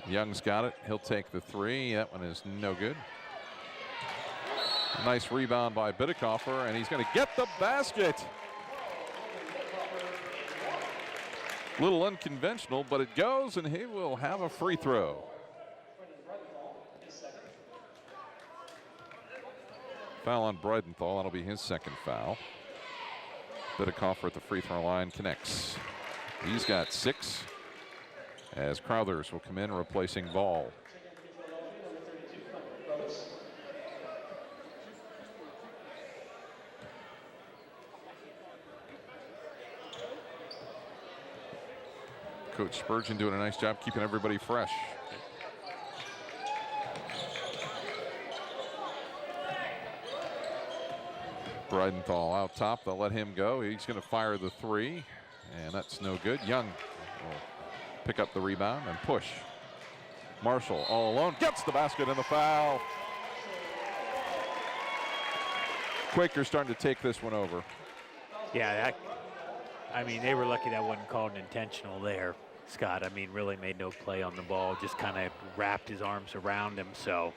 Young's got it. He'll take the 3. That one is no good. A nice rebound by Biddekoffer, and he's going to get the basket. A little unconventional, but it goes, and he will have a free throw. Foul on Breidenthal. That'll be his second foul. Biddekoffer at the free throw line connects. He's got 6. As Crowthers will come in replacing Ball. Coach Spurgeon doing a nice job keeping everybody fresh. Breidenthal out top. They'll let him go. He's going to fire the 3, and that's no good. Young will pick up the rebound and push. Marshall all alone gets the basket and the foul. Quakers starting to take this one over. Yeah, they were lucky that wasn't called intentional there. Scott, really made no play on the ball, just kind of wrapped his arms around him, so.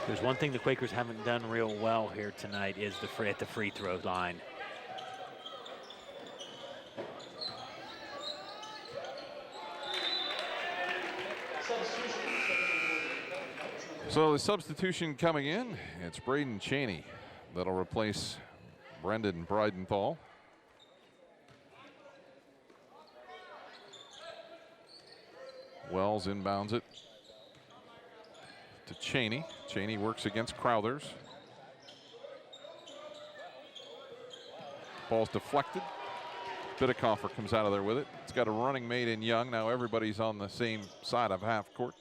There's one thing the Quakers haven't done real well here tonight is at the free throw line. So the substitution coming in, it's Braden Cheney that'll replace Brendan Breidenthal. Wells inbounds it to Cheney. Cheney works against Crowthers. Ball's deflected. Biddekoffer comes out of there with it. It's got a running mate in Young. Now everybody's on the same side of half court.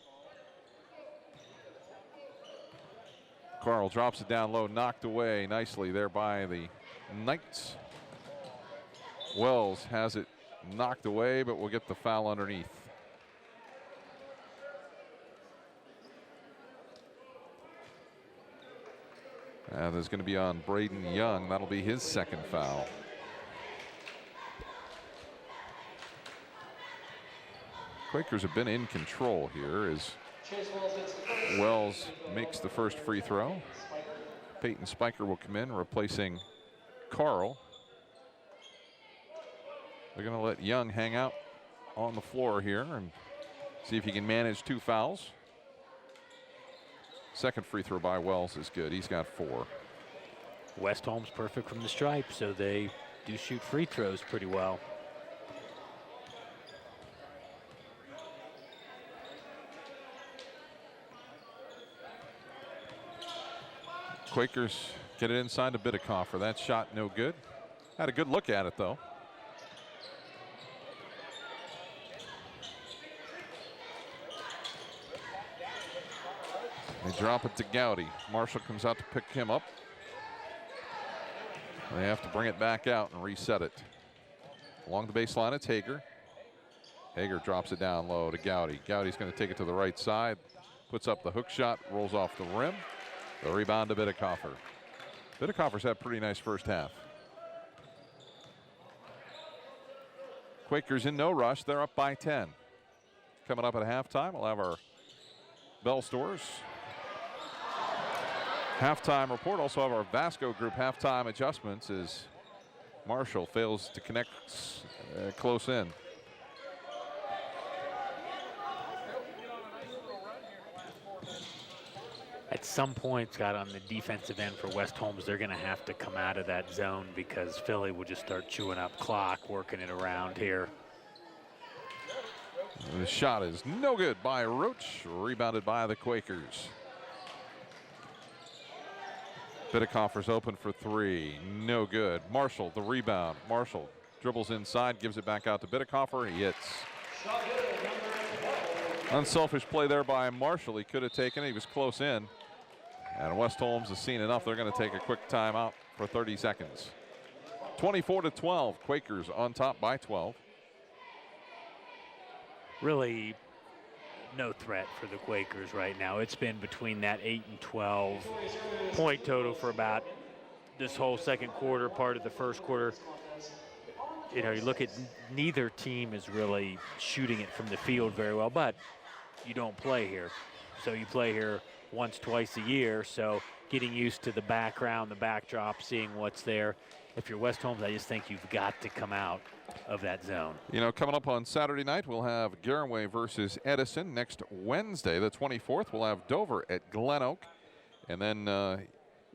Carl drops it down low, knocked away nicely there by the Knights. Wells has it knocked away, but will get the foul underneath. There's going to be on Braden Young. That'll be his second foul. Quakers have been in control here as Wells makes the first free throw. Peyton Spiker will come in replacing Carl. They're going to let Young hang out on the floor here and see if he can manage 2 fouls. Second free throw by Wells is good. He's got 4. West Holmes perfect from the stripe, so they do shoot free throws pretty well. Quakers get it inside to Bidikofer. That shot no good. Had a good look at it though. They drop it to Gowdy. Marshall comes out to pick him up. They have to bring it back out and reset it. Along the baseline, it's Hager. Hager drops it down low to Gowdy. Gowdy's going to take it to the right side. Puts up the hook shot, rolls off the rim. The rebound to Bidikofer. Bidikofer's had a pretty nice first half. Quakers in no rush. They're up by 10. Coming up at halftime, we'll have our Bell Stores halftime report. Also have our Vasco Group halftime adjustments as Marshall fails to connect close in. At some point, Scott, on the defensive end for West Holmes, they're going to have to come out of that zone because Philly will just start chewing up clock, working it around here. The shot is no good by Roach, rebounded by the Quakers. Bidikofer's open for 3, no good. Marshall, the rebound. Marshall dribbles inside, gives it back out to Bidikofer. He hits. Unselfish play there by Marshall. He could have taken it. He was close in. And West Holmes has seen enough. They're going to take a quick timeout for 30 seconds. 24-12. Quakers on top by 12. Really no threat for the Quakers right now. It's been between that 8 and 12 point total for about this whole second quarter, part of the first quarter. You know, you look at neither team is really shooting it from the field very well, but you don't play here. So you play here once, twice a year. So getting used to the background, the backdrop, seeing what's there. If you're West Holmes, I just think you've got to come out of that zone. You know, coming up on Saturday night, we'll have Garraway versus Edison. Next Wednesday, the 24th, we'll have Dover at Glen Oak. And then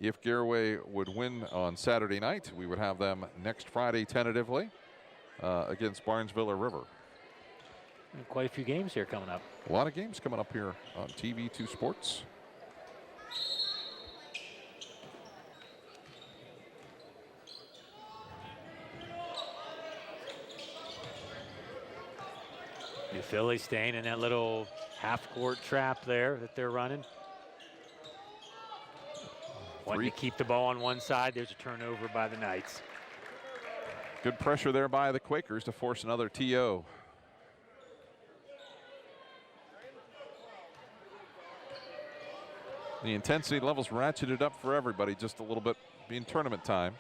if Garraway would win on Saturday night, we would have them next Friday tentatively against Barnesville or River. And quite a few games here coming up. A lot of games coming up here on TV2 Sports. New Philly staying in that little half-court trap there that they're running. Wanting to keep the ball on one side. There's a turnover by the Knights. Good pressure there by the Quakers to force another TO. The intensity levels ratcheted up for everybody just a little bit, being tournament time.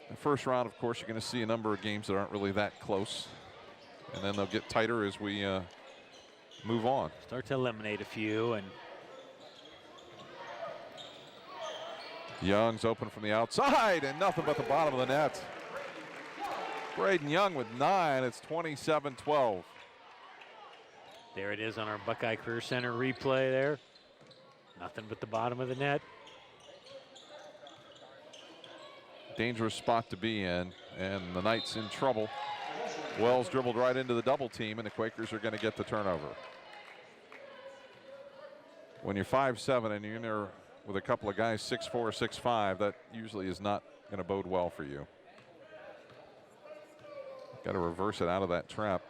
The first round, of course, you're going to see a number of games that aren't really that close. And then they'll get tighter as we move on. Start to eliminate a few. And Young's open from the outside and nothing but the bottom of the net. Braden Young with 9. It's 27-12. There it is on our Buckeye Career Center replay there. Nothing but the bottom of the net. Dangerous spot to be in, and the Knights in trouble. Wells dribbled right into the double team, and the Quakers are going to get the turnover. When you're 5'7" and you're in there with a couple of guys 6'4", 6'5", that usually is not going to bode well for you. Got to reverse it out of that trap.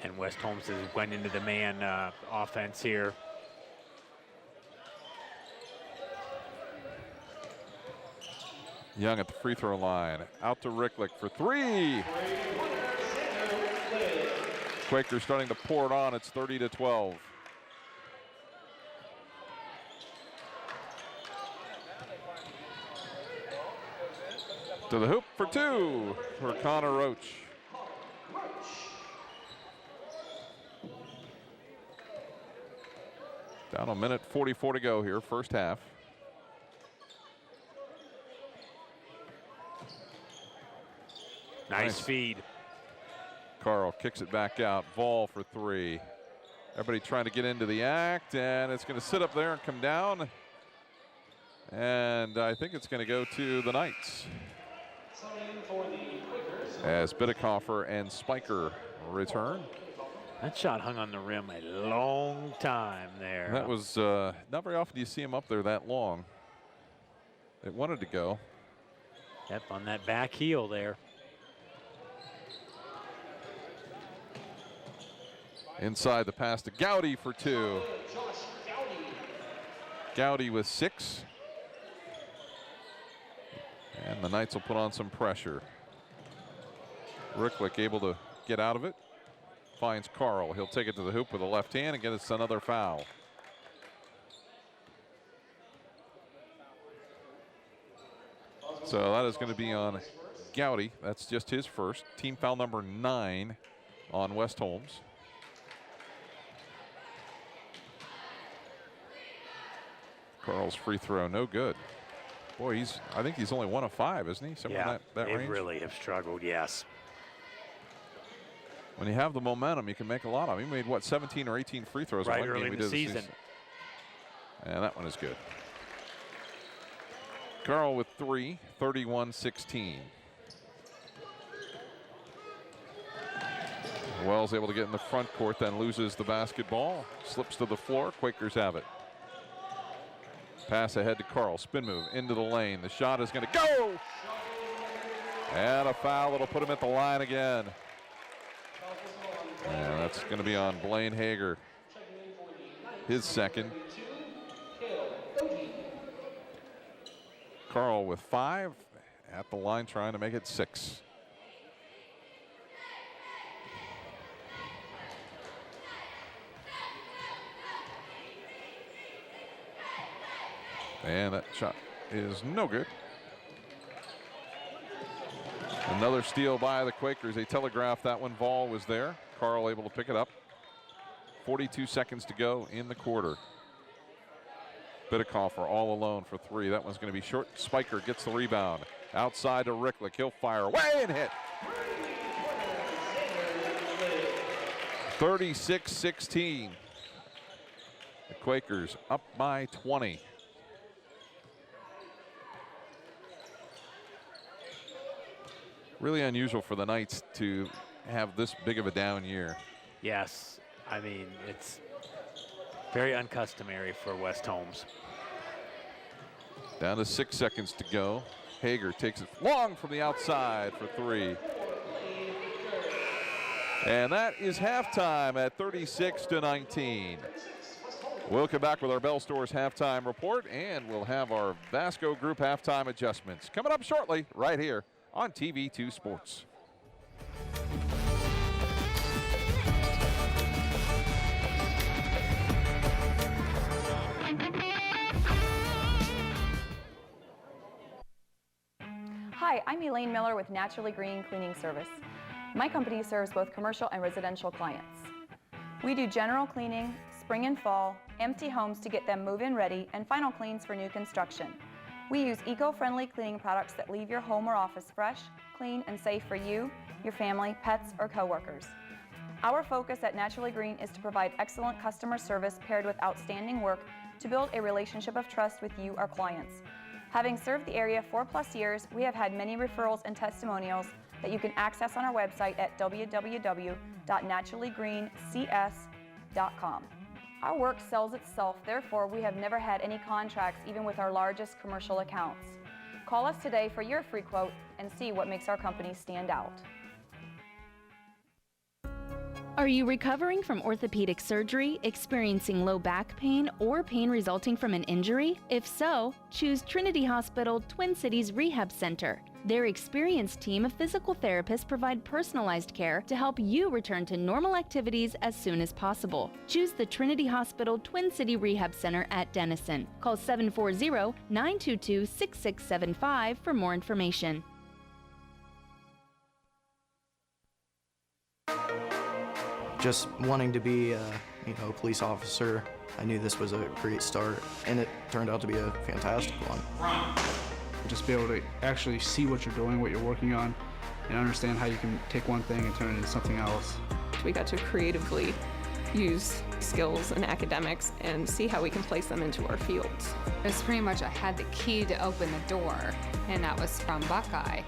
And West Holmes has went into the man offense here. Young at the free throw line. Out to Ricklick for 3. Quakers starting to pour it on. It's 30-12. To the hoop for 2 for Connor Roach. Down a minute 44 to go here, first half. Nice feed. Carl kicks it back out. Vol for 3. Everybody trying to get into the act, and it's going to sit up there and come down. And I think it's going to go to the Knights, as Bidekoffer and Spiker return. That shot hung on the rim a long time there. That was not very often do you see him up there that long. It wanted to go. Yep, on that back heel there. Inside the pass to Gowdy for 2. Gowdy with 6. And the Knights will put on some pressure. Ricklick able to get out of it. Finds Carl. He'll take it to the hoop with the left hand and get us another foul. So that is going to be on Gowdy. That's just his first. Team foul number 9 on West Holmes. Carl's free throw, no good. Boy, I think he's only 1 of 5, isn't he? Somewhere in that they range. really have struggled, yes. When you have the momentum, you can make a lot of them. He made, what, 17 or 18 free throws right in one early game we in the did this season. And that one is good. Carl with 3, 31-16. Wells able to get in the front court, then loses the basketball. Slips to the floor. Quakers have it. Pass ahead to Carl. Spin move into the lane. The shot is going to go! And a foul that'll put him at the line again. And that's going to be on Blaine Hager. His second. Carl with 5 at the line, trying to make it 6. And that shot is no good. Another steal by the Quakers. They telegraphed that one. Vol was there. Carl able to pick it up. 42 seconds to go in the quarter. Bidekoffer all alone for 3. That one's going to be short. Spiker gets the rebound. Outside to Ricklick. He'll fire away and hit. 36-16. The Quakers up by 20. Really unusual for the Knights to have this big of a down year. Yes, I mean, it's very uncustomary for West Holmes. Down to 6 seconds to go. Hager takes it long from the outside for 3. And that is halftime at 36-19. We'll come back with our Bell Stores halftime report, and we'll have our Vasco Group halftime adjustments coming up shortly right here on TV2 Sports. Hi, I'm Elaine Miller with Naturally Green Cleaning Service. My company serves both commercial and residential clients. We do general cleaning, spring and fall, empty homes to get them move-in ready, and final cleans for new construction. We use eco-friendly cleaning products that leave your home or office fresh, clean, and safe for you, your family, pets, or coworkers. Our focus at Naturally Green is to provide excellent customer service paired with outstanding work to build a relationship of trust with you, our clients. Having served the area 4+ years, we have had many referrals and testimonials that you can access on our website at www.naturallygreencs.com. Our work sells itself, therefore we have never had any contracts even with our largest commercial accounts. Call us today for your free quote and see what makes our company stand out. Are you recovering from orthopedic surgery, experiencing low back pain, or pain resulting from an injury? If so, choose Trinity Hospital Twin Cities Rehab Center. Their experienced team of physical therapists provide personalized care to help you return to normal activities as soon as possible. Choose the Trinity Hospital Twin City Rehab Center at Denison. Call 740-922-6675 for more information. Just wanting to be a police officer, I knew this was a great start, and it turned out to be a fantastic one. Just be able to actually see what you're doing, what you're working on, and understand how you can take one thing and turn it into something else. We got to creatively use skills and academics and see how we can place them into our fields. It was pretty much I had the key to open the door, and that was from Buckeye.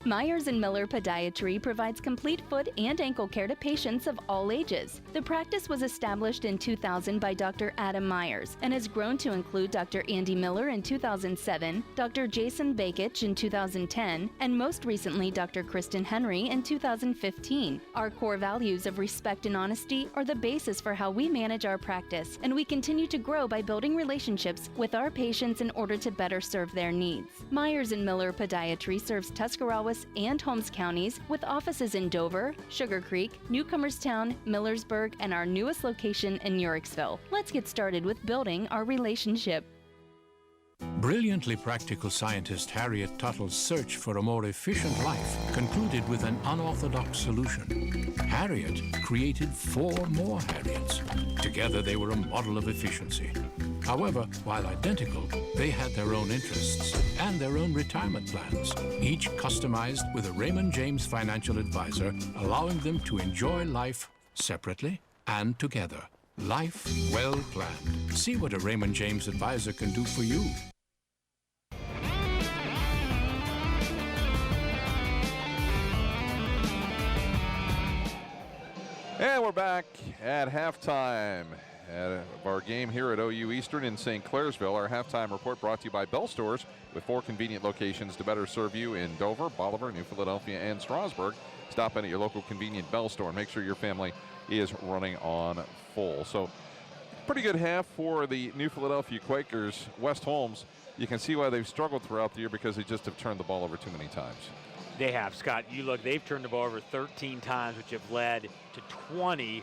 Myers & Miller Podiatry provides complete foot and ankle care to patients of all ages. The practice was established in 2000 by Dr. Adam Myers and has grown to include Dr. Andy Miller in 2007, Dr. Jason Bakich in 2010, and most recently Dr. Kristen Henry in 2015. Our core values of respect and honesty are the basis for how we manage our practice, and we continue to grow by building relationships with our patients in order to better serve their needs. Myers & Miller Podiatry serves Tuscarawas and Holmes counties with offices in Dover, Sugar Creek, Newcomerstown, Millersburg, and our newest location in Uricksville. Let's get started with building our relationship. Brilliantly practical scientist Harriet Tuttle's search for a more efficient life concluded with an unorthodox solution. Harriet created 4 more Harriets. Together they were a model of efficiency. However, while identical, they had their own interests and their own retirement plans, each customized with a Raymond James financial advisor, allowing them to enjoy life separately and together. Life well planned. See what a Raymond James advisor can do for you. And we're back at halftime of our game here at OU Eastern in St. Clairsville. Our halftime report brought to you by Bell Stores, with 4 convenient locations to better serve you in Dover, Bolivar, New Philadelphia, and Strasburg. Stop in at your local convenient Bell store and make sure your family is running on full. So pretty good half for the New Philadelphia Quakers. West Holmes, you can see why they've struggled throughout the year, because they just have turned the ball over too many times. They have, Scott. You look, they've turned the ball over 13 times, which have led to 20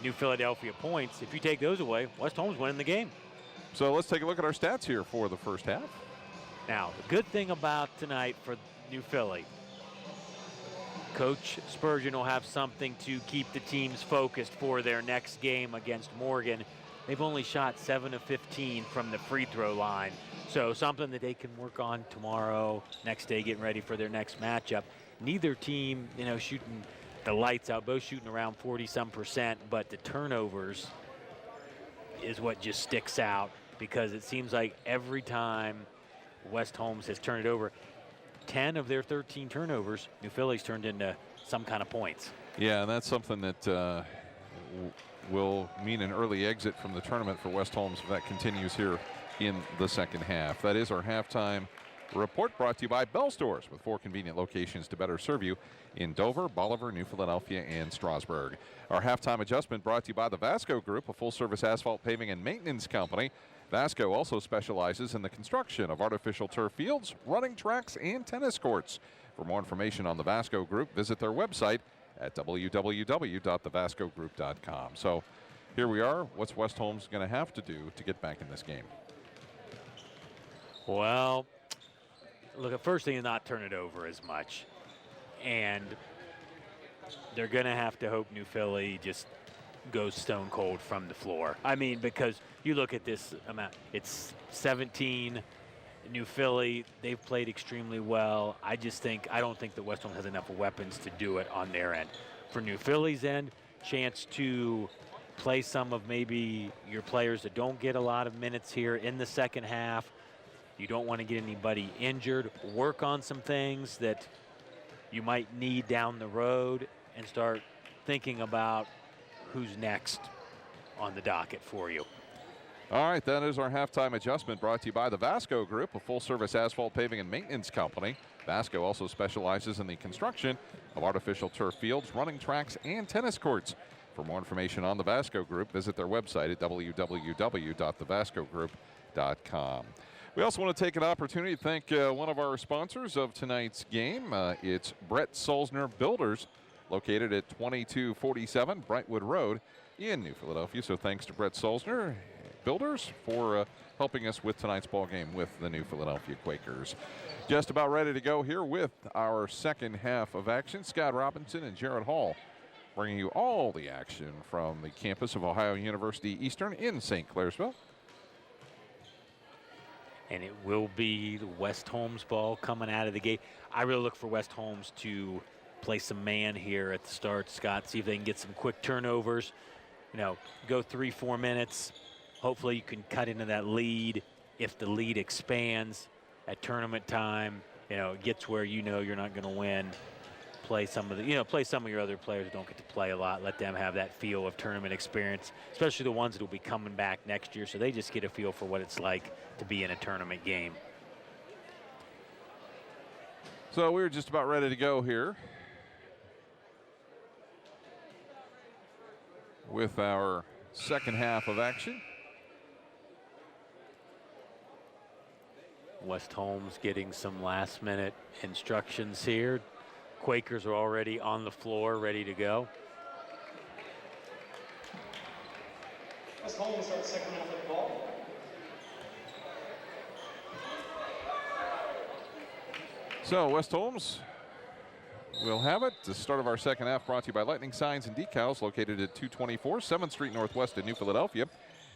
New Philadelphia points. If you take those away, West Holmes winning the game. So let's take a look at our stats here for the first half. Now, the good thing about tonight for New Philly, Coach Spurgeon will have something to keep the teams focused for their next game against Morgan. They've only shot 7 of 15 from the free throw line. So something that they can work on tomorrow, next day, getting ready for their next matchup. Neither team, shooting the lights out, both shooting around 40-some%, but the turnovers is what just sticks out, because it seems like every time West Holmes has turned it over, 10 of their 13 turnovers, New Philly's turned into some kind of points. Yeah, and that's something that will mean an early exit from the tournament for West Holmes if that continues here in the second half. That is our halftime report, brought to you by Bell Stores, with 4 convenient locations to better serve you in Dover, Bolivar, New Philadelphia, and Strasburg. Our halftime adjustment brought to you by the Vasco Group, a full-service asphalt paving and maintenance company. Vasco also specializes in the construction of artificial turf fields, running tracks, and tennis courts. For more information on the Vasco Group, visit their website at www.thevascogroup.com. So here we are. What's West Holmes going to have to do to get back in this game? Well, look, the first thing is not turn it over as much. And they're going to have to hope New Philly just goes stone cold from the floor. I mean, because you look at this amount, it's 17. New Philly, they've played extremely well. I don't think that West Holmes has enough weapons to do it on their end. For New Philly's end, chance to play some of maybe your players that don't get a lot of minutes here in the second half. You don't want to get anybody injured. Work on some things that you might need down the road and start thinking about who's next on the docket for you. All right, that is our halftime adjustment, brought to you by the Vasco Group, a full-service asphalt paving and maintenance company. Vasco also specializes in the construction of artificial turf fields, running tracks, and tennis courts. For more information on the Vasco Group, visit their website at www.thevascogroup.com. We also want to take an opportunity to thank one of our sponsors of tonight's game. It's Brett Sulzner Builders, located at 2247 Brightwood Road in New Philadelphia. So thanks to Brett Sulzner Builders for helping us with tonight's ball game with the New Philadelphia Quakers. Just about ready to go here with our second half of action. Scott Robinson and Jared Hall bringing you all the action from the campus of Ohio University Eastern in St. Clairsville. And it will be the West Holmes ball coming out of the gate. I really look for West Holmes to play some man here at the start, Scott, see if they can get some quick turnovers. You know, go 3-4 minutes. Hopefully you can cut into that lead. If the lead expands at tournament time, you know, it gets where you know you're not going to win. Play some of your other players who don't get to play a lot. Let them have that feel of tournament experience, especially the ones that will be coming back next year, so they just get a feel for what it's like to be in a tournament game. So we're just about ready to go here with our second half of action. West Holmes getting some last-minute instructions here. Quakers are already on the floor, ready to go. West Holmes starts second half of the ball. So West Holmes will have it. The start of our second half brought to you by Lightning Signs and Decals, located at 224 7th Street Northwest in New Philadelphia.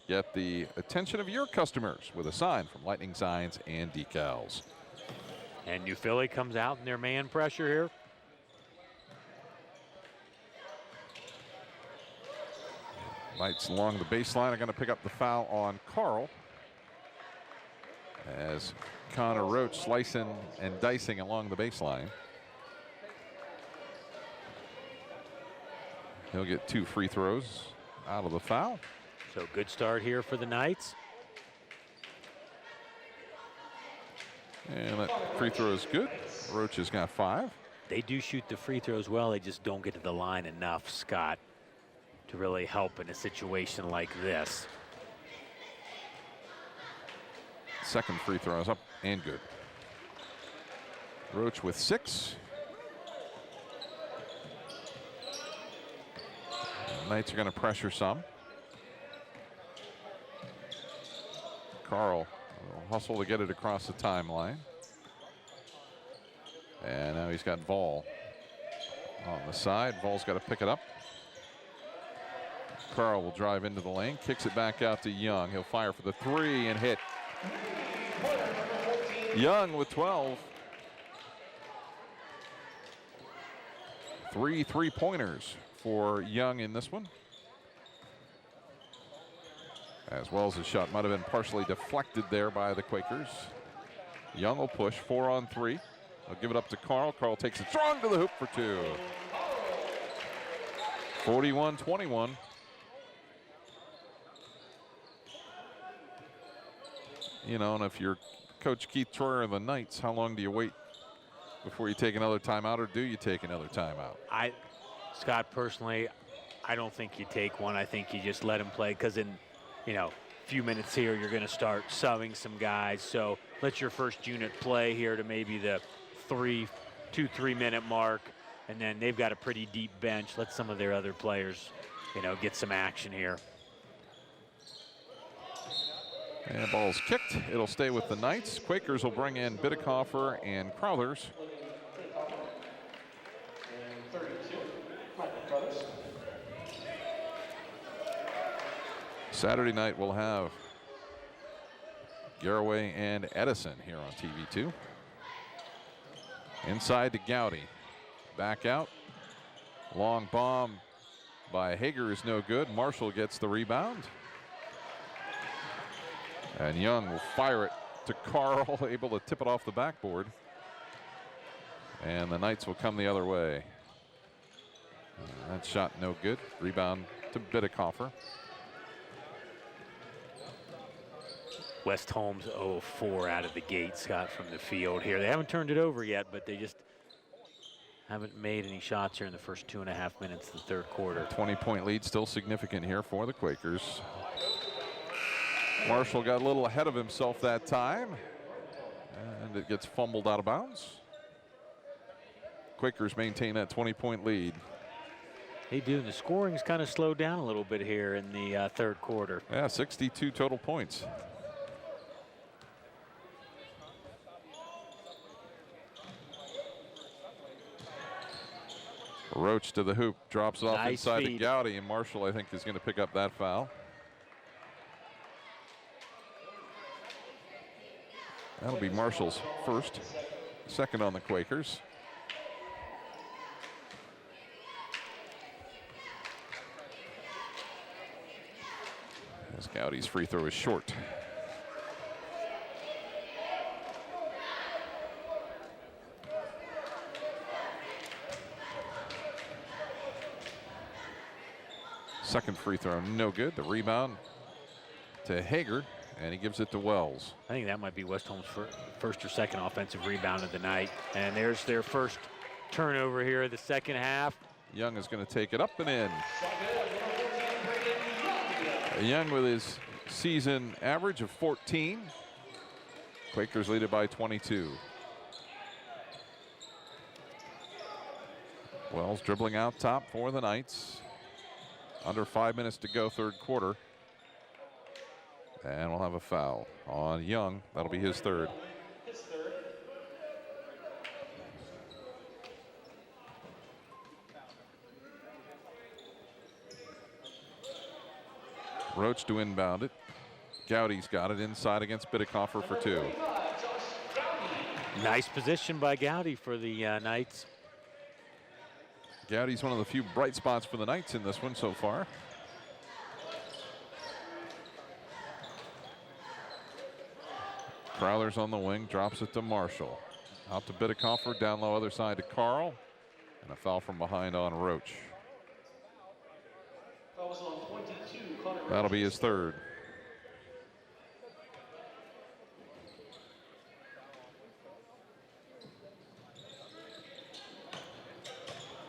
Get the attention of your customers with a sign from Lightning Signs and Decals. And New Philly comes out in their man pressure here. Knights along the baseline are going to pick up the foul on Carl, as Connor Roach slicing and dicing along the baseline. He'll get 2 free throws out of the foul. So good start here for the Knights. And that free throw is good. Roach has got 5. They do shoot the free throws well. They just don't get to the line enough, Scott, to really help in a situation like this. Second free throw is up and good. Roach with 6. Knights are going to pressure some. Carl will hustle to get it across the timeline. And now he's got Vol on the side. Vol's got to pick it up. Carl will drive into the lane, kicks it back out to Young. He'll fire for the 3 and hit. Young with 12. 3 3-pointers for Young in this one. As well as his shot might have been partially deflected there by the Quakers. Young will push 4 on 3. They'll give it up to Carl. Carl takes it strong to the hoop for 2. 41-21. You know, and if you're Coach Keith Troyer of the Knights, how long do you wait before you take another timeout, or do you take another timeout? Scott, personally, I don't think you take one. I think you just let him play, because in, you know, a few minutes here, you're going to start subbing some guys. So let your first unit play here to maybe the 2-3 minute mark, and then they've got a pretty deep bench. Let some of their other players, you know, get some action here. And the ball's kicked. It'll stay with the Knights. Quakers will bring in Bidekoffer and Crowthers. Saturday night we'll have Garraway and Edison here on TV2. Inside to Gowdy. Back out. Long bomb by Hager is no good. Marshall gets the rebound. And Young will fire it to Carl, able to tip it off the backboard. And the Knights will come the other way. That shot no good. Rebound to Bidekoffer. West Holmes 0-4 out of the gate, Scott, from the field here. They haven't turned it over yet, but they just haven't made any shots here in the first 2.5 minutes of the third quarter. 20-point lead still significant here for the Quakers. Marshall got a little ahead of himself that time, and it gets fumbled out of bounds. Quakers maintain that 20-point lead. They do. The scoring's kind of slowed down a little bit here in the third quarter. Yeah, 62 total points. Roach to the hoop, drops it off Nice inside feed. to Gowdy, and Marshall, I think, is going to pick up that foul. That'll be Marshall's first, second on the Quakers. As Gowdy's free throw is short. Second free throw, no good. The rebound to Hager, and he gives it to Wells. I think that might be West Holmes' first or second offensive rebound of the night. And there's their first turnover here in the second half. Young is going to take it up and in. Young with his season average of 14. Quakers lead it by 22. Wells dribbling out top for the Knights. Under 5 minutes to go, third quarter. And we'll have a foul on Young. That'll be his third. Roach to inbound it. Gowdy's got it inside against Bidikofer for two. Nice position by Gowdy for the Knights. Gowdy's one of the few bright spots for the Knights in this one so far. Crowther's on the wing, drops it to Marshall. Out to Bidikofer, down low other side to Carl. And a foul from behind on Roach. That'll be his third.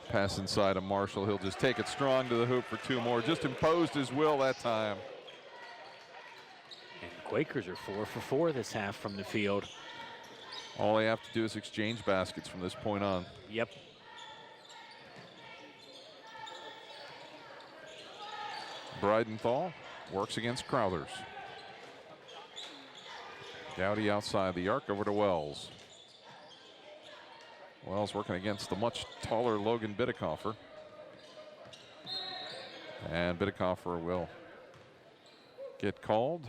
Pass inside to Marshall. He'll just take it strong to the hoop for two more. Just imposed his will that time. And the Quakers are 4 for 4 this half from the field. All they have to do is exchange baskets from this point on. Yep. Breidenthal works against Crowthers. Gowdy outside the arc over to Wells. Wells working against the much taller Logan Bidikofer. And Bidikofer will get called.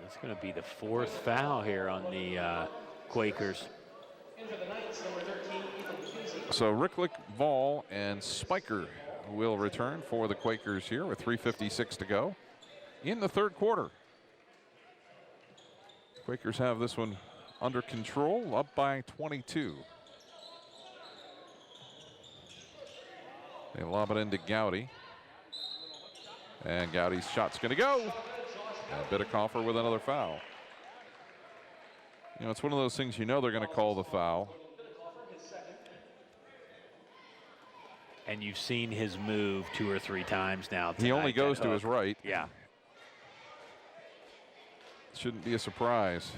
That's going to be the fourth foul here on the Quakers. So Ricklick, Vol, and Spiker will return for the Quakers here with 3:56 to go in the third quarter. Quakers have this one under control, up by 22. They lob it into Gowdy. And Gowdy's shot's going to go. And Bidikofer with another foul. You know, it's one of those things you know they're going to call the foul. And you've seen his move 2 or 3 times now. He only goes to his right. Yeah. Shouldn't be a surprise.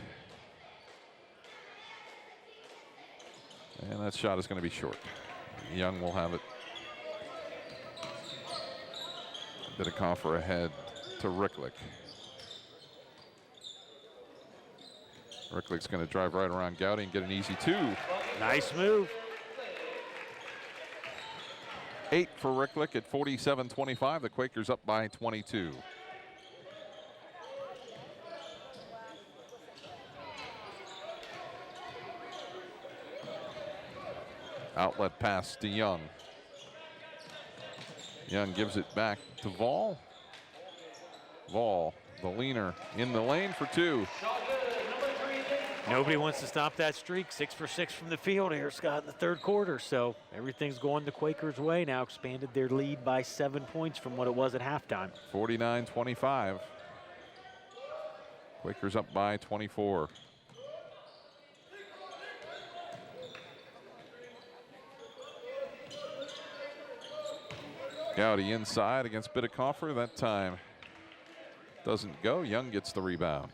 And that shot is going to be short. Young will have it. Bidikofer ahead to Ricklick. Ricklick's going to drive right around Gowdy and get an easy 2. Nice move. 8 for Ricklick at 47-25. The Quakers up by 22. Outlet pass to Young. Young gives it back to Vol. Vol, the leaner, in the lane for 2. Nobody wants to stop that streak. 6 for 6 from the field here, Scott, in the third quarter. So everything's going the Quakers' way now. Expanded their lead by 7 points from what it was at halftime. 49-25. Quakers up by 24. Gowdy inside against Bidikofer. That time doesn't go. Young gets the rebound.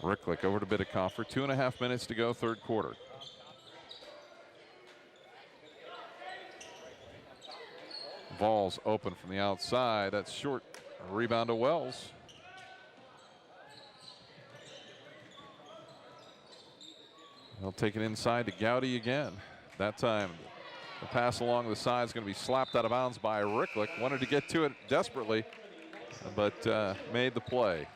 Ricklick over to Bidikofer. 2.5 minutes to go, third quarter. Vol's open from the outside. That's short. A rebound to Wells. He'll take it inside to Gowdy again. That time, the pass along the side is going to be slapped out of bounds by Ricklick. Wanted to get to it desperately, but made the play.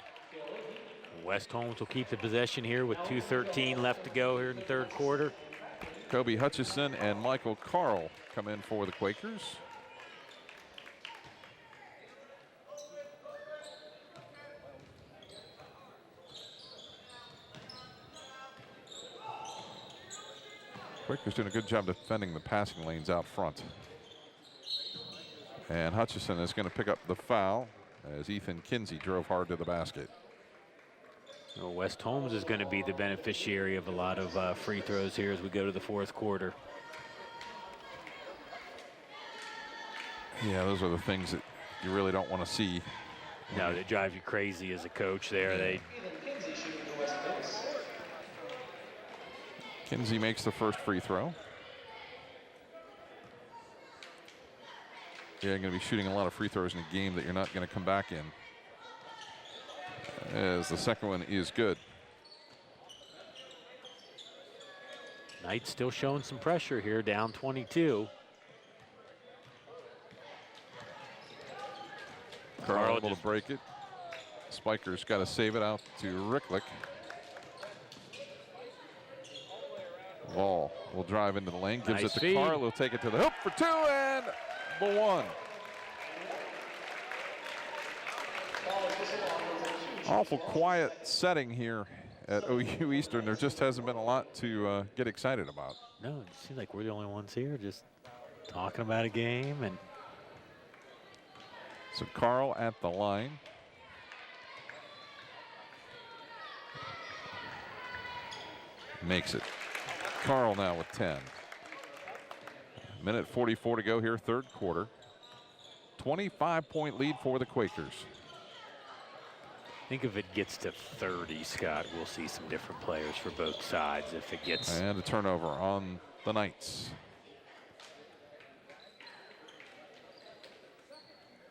West Holmes will keep the possession here with 2:13 left to go here in the third quarter. Kobe Hutchison and Michael Carl come in for the Quakers. Quakers doing a good job defending the passing lanes out front. And Hutchison is going to pick up the foul as Ethan Kinsey drove hard to the basket. Well, West Holmes is going to be the beneficiary of a lot of free throws here as we go to the fourth quarter. Yeah, those are the things that you really don't want to see. No, that drive you crazy as a coach there. Kinsey makes the first free throw. Yeah, you're going to be shooting a lot of free throws in a game that you're not going to come back in. As the second one is good. Knights still showing some pressure here, down 22. Carl able to break it. Spiker's got to save it out to Ricklick. Ball will drive into the lane, gives Nice it to feed. Carl. He'll take it to the hoop for two and the one. Awful quiet setting here at OU Eastern. There just hasn't been a lot to get excited about. No, it seems like we're the only ones here just talking about a game. And so Carl at the line. Makes it. Carl now with 10. Minute 44 to go here, third quarter. 25-point lead for the Quakers. I think if it gets to 30, Scott, we'll see some different players for both sides. If it gets. And a turnover on the Knights.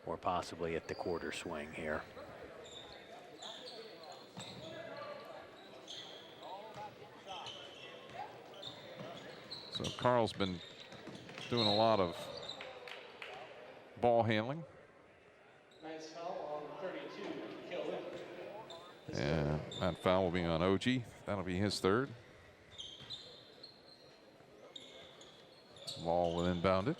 Or possibly at the quarter swing here. So Carl's been doing a lot of ball handling. Nice foul on 32, Kelly. And that foul will be on OG. That'll be his third. Ball will inbound it.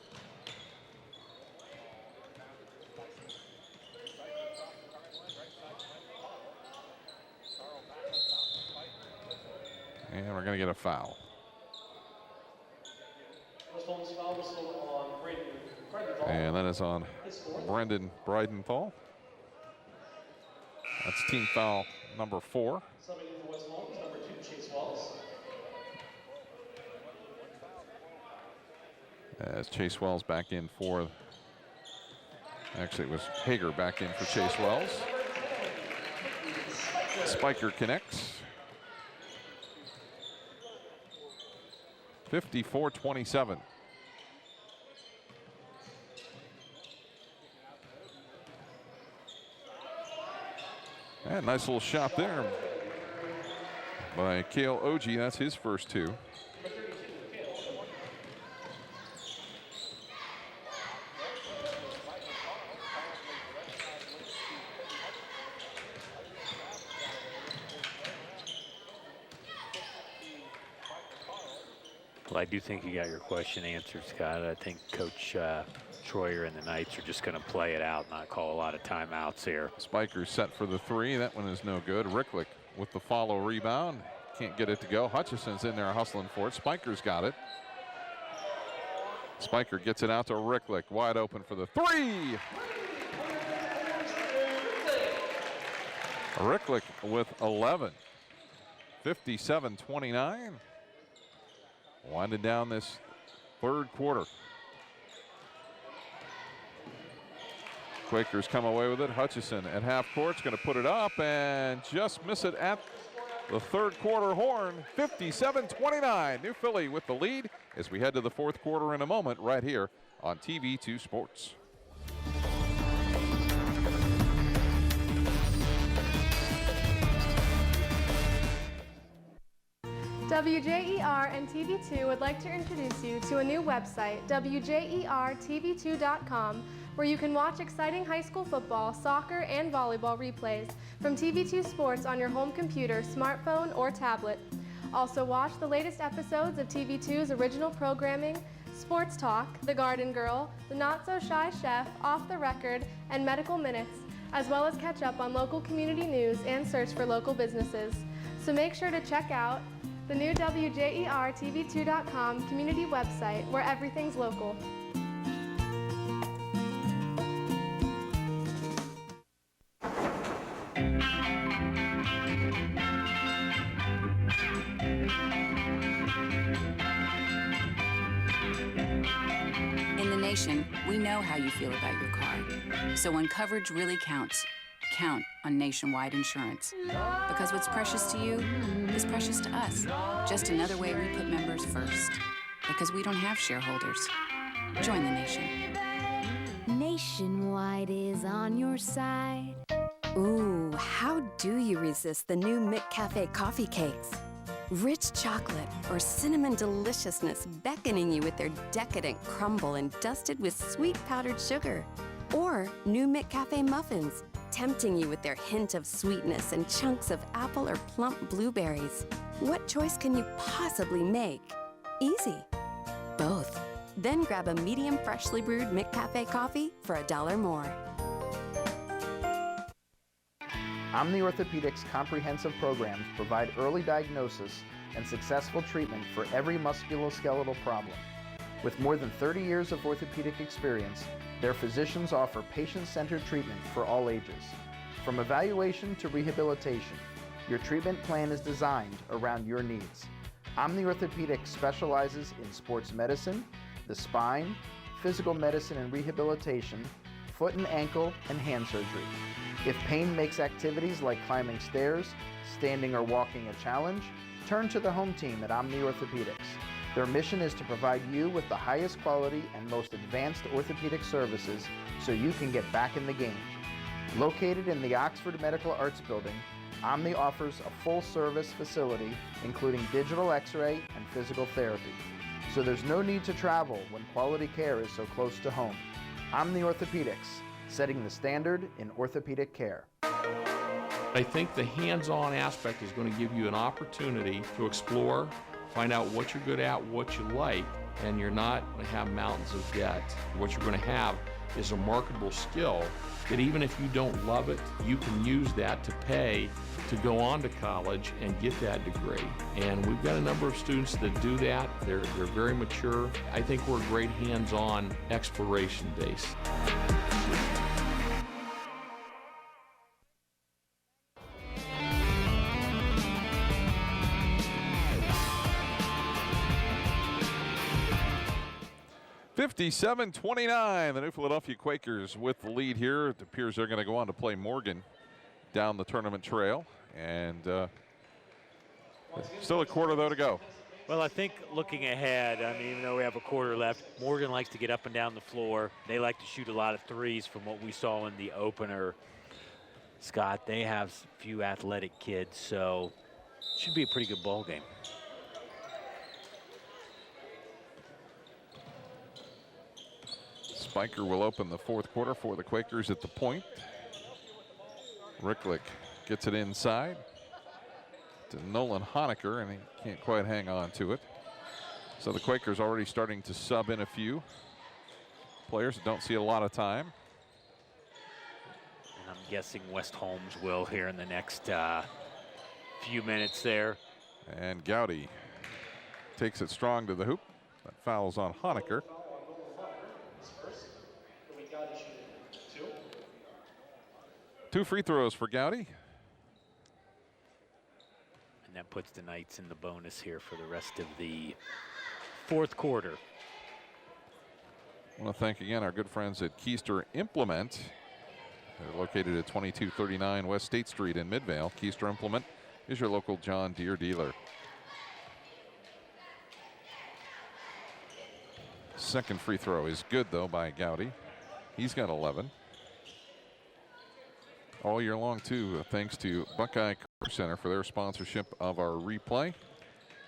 And we're going to get a foul. And that is on Brendan Breidenthal. That's team foul number 4. Subbing in for West Holmes, number 2, Chase Wells. As Chase Wells back in for, actually it was Hager back in for Chase Wells. Spiker connects. 54-27. And nice little shot there by Cale Ogie. That's his first 2. Well, I do think you got your question answered, Scott. I think Coach Troyer and the Knights are just going to play it out, not call a lot of timeouts here. Spiker's set for the 3. That one is no good. Ricklick with the follow rebound. Can't get it to go. Hutchison's in there hustling for it. Spiker's got it. Spiker gets it out to Ricklick. Wide open for the 3. Ricklick with 11. 57-29. Winding down this third quarter. Quakers come away with it. Hutchison at half court's going to put it up and just miss it at the third quarter horn. 57-29. New Philly with the lead as we head to the fourth quarter in a moment right here on TV2 Sports. WJER and TV2 would like to introduce you to a new website, WJERTV2.com, where you can watch exciting high school football, soccer, and volleyball replays from TV2 Sports on your home computer, smartphone, or tablet. Also watch the latest episodes of TV2's original programming, Sports Talk, The Garden Girl, The Not So Shy Chef, Off the Record, and Medical Minutes, as well as catch up on local community news and search for local businesses. So make sure to check out the new WJERTV2.com community website where everything's local. In the nation, we know how you feel about your car. So when coverage really counts, count on Nationwide Insurance. Because what's precious to you is precious to us. Just another way we put members first. Because we don't have shareholders. Join the nation. Nationwide is on your side. Ooh, how do you resist the new McCafe coffee cakes? Rich chocolate or cinnamon deliciousness beckoning you with their decadent crumble and dusted with sweet powdered sugar. Or new McCafe muffins, tempting you with their hint of sweetness and chunks of apple or plump blueberries. What choice can you possibly make? Easy. Both. Then grab a medium freshly brewed McCafe coffee for $1 more. Omni Orthopedics comprehensive programs provide early diagnosis and successful treatment for every musculoskeletal problem. With more than 30 years of orthopedic experience, their physicians offer patient-centered treatment for all ages. From evaluation to rehabilitation, your treatment plan is designed around your needs. Omni Orthopedics specializes in sports medicine, the spine, physical medicine and rehabilitation, foot and ankle, and hand surgery. If pain makes activities like climbing stairs, standing or walking a challenge, turn to the home team at Omni Orthopedics. Their mission is to provide you with the highest quality and most advanced orthopedic services so you can get back in the game. Located in the Oxford Medical Arts Building, Omni offers a full-service facility including digital x-ray and physical therapy. So there's no need to travel when quality care is so close to home. Omni Orthopedics, setting the standard in orthopedic care. I think the hands-on aspect is going to give you an opportunity to explore, find out what you're good at, what you like, and you're not going to have mountains of debt. What you're going to have is a marketable skill that even if you don't love it, you can use that to pay to go on to college and get that degree. And we've got a number of students that do that. They're very mature. I think we're a great hands-on exploration base. 57-29, the New Philadelphia Quakers with the lead here. It appears they're going to go on to play Morgan down the tournament trail. And still a quarter, though, to go. Well, I think looking ahead, I mean, even though we have a quarter left, Morgan likes to get up and down the floor. They like to shoot a lot of threes from what we saw in the opener. Scott, they have a few athletic kids, so it should be a pretty good ball game. Spiker will open the fourth quarter for the Quakers at the point. Ricklick gets it inside to Nolan Honecker, and he can't quite hang on to it. So the Quakers already starting to sub in a few players that don't see a lot of time. And I'm guessing West Holmes will here in the next few minutes there. And Gowdy takes it strong to the hoop. That foul's on Honecker. Two free throws for Gowdy. And that puts the Knights in the bonus here for the rest of the fourth quarter. I want to thank again our good friends at Keister Implement. They're located at 2239 West State Street in Midvale. Keister Implement is your local John Deere dealer. Second free throw is good, though, by Gowdy. He's got 11. All year long, too, thanks to Buckeye Career Center for their sponsorship of our replay.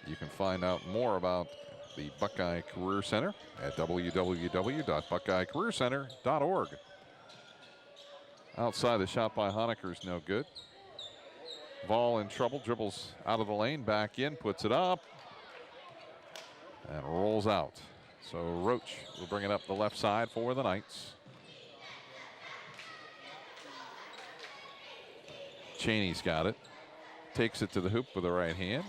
You can find out more about the Buckeye Career Center at www.buckeyecareercenter.org. Outside the shot by Honecker is no good. Vol in trouble, dribbles out of the lane, back in, puts it up, and rolls out. So Roach will bring it up the left side for the Knights. Cheney's got it. Takes it to the hoop with the right hand.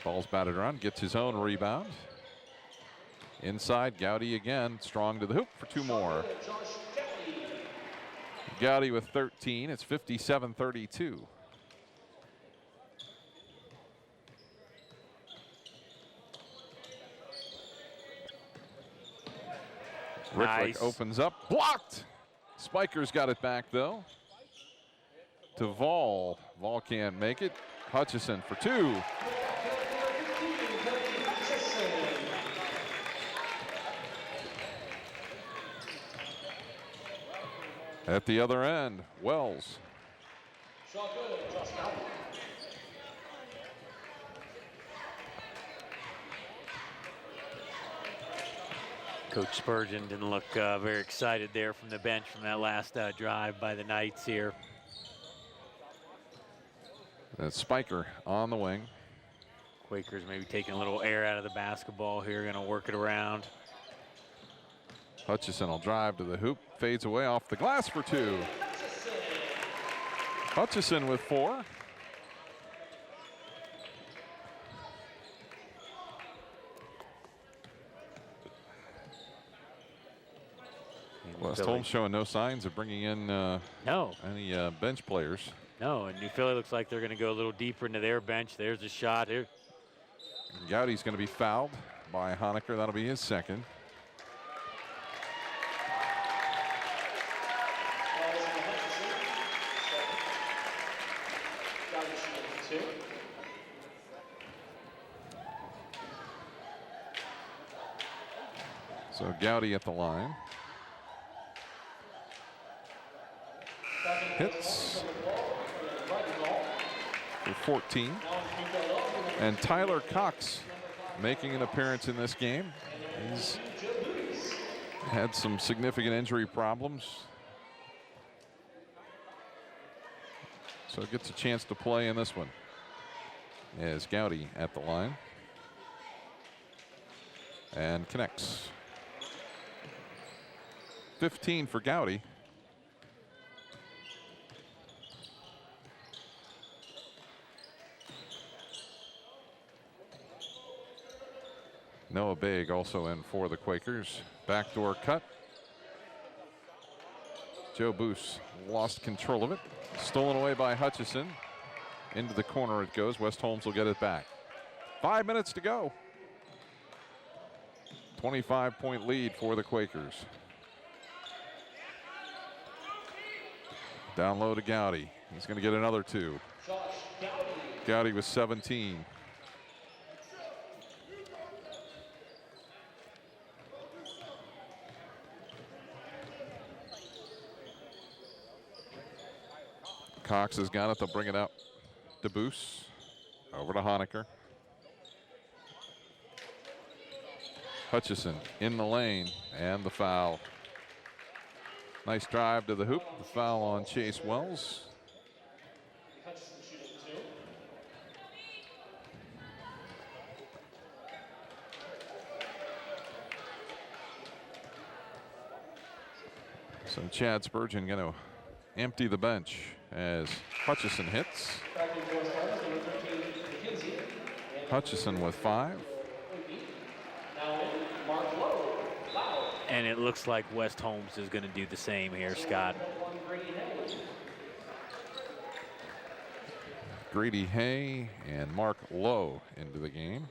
Ball's batted around, gets his own rebound. Inside, Gowdy again, strong to the hoop for two more. Gowdy with 13, it's 57-32. Ricklick opens up, blocked. Spiker's got it back though. To Vol. Vol can't make it. Hutchison for two. At the other end, Wells. Coach Spurgeon didn't look very excited there from the bench from that last drive by the Knights here. That's Spiker on the wing. Quakers maybe taking a little air out of the basketball here, gonna work it around. Hutchison will drive to the hoop, fades away off the glass for two. Hutchison with four. West Holmes showing no signs of bringing in any bench players. No, and New Philly looks like they're going to go a little deeper into their bench. There's a shot here. Gowdy's going to be fouled by Honecker. That'll be his second. So Gowdy at the line. Hits for 14. And Tyler Cox making an appearance in this game. He's had some significant injury problems, so gets a chance to play in this one. As Gowdy at the line and connects. 15 for Gowdy. Noah Baig also in for the Quakers. Backdoor cut. Joe Boos lost control of it. Stolen away by Hutchison. Into the corner it goes. West Holmes will get it back. 5 minutes to go. 25-point lead for the Quakers. Down low to Gowdy. He's going to get another two. Gowdy with 17. Cox has got it. They'll bring it up to Boos. Over to Honecker. Hutchison in the lane and the foul. Nice drive to the hoop. The foul on Chase Wells. So Chad Spurgeon going to empty the bench as Hutchison hits. Hutchison with 5. And it looks like West Holmes is going to do the same here, Scott. Grady Hay and Mark Lowe into the game.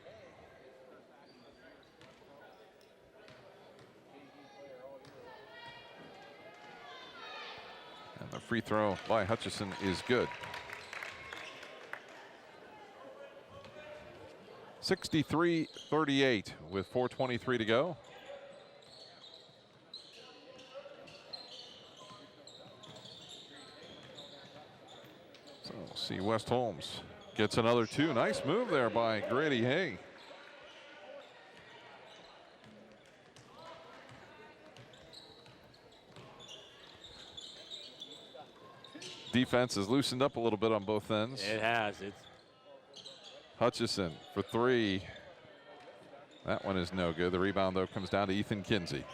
And the free throw by Hutchison is good. 63-38 with 4:23 to go. So we'll see West Holmes Gets another 2. Nice move there by Grady Hay. Defense has loosened up a little bit on both ends. It has. It's Hutchison for 3. That one is no good. The rebound, though, comes down to Ethan Kinsey.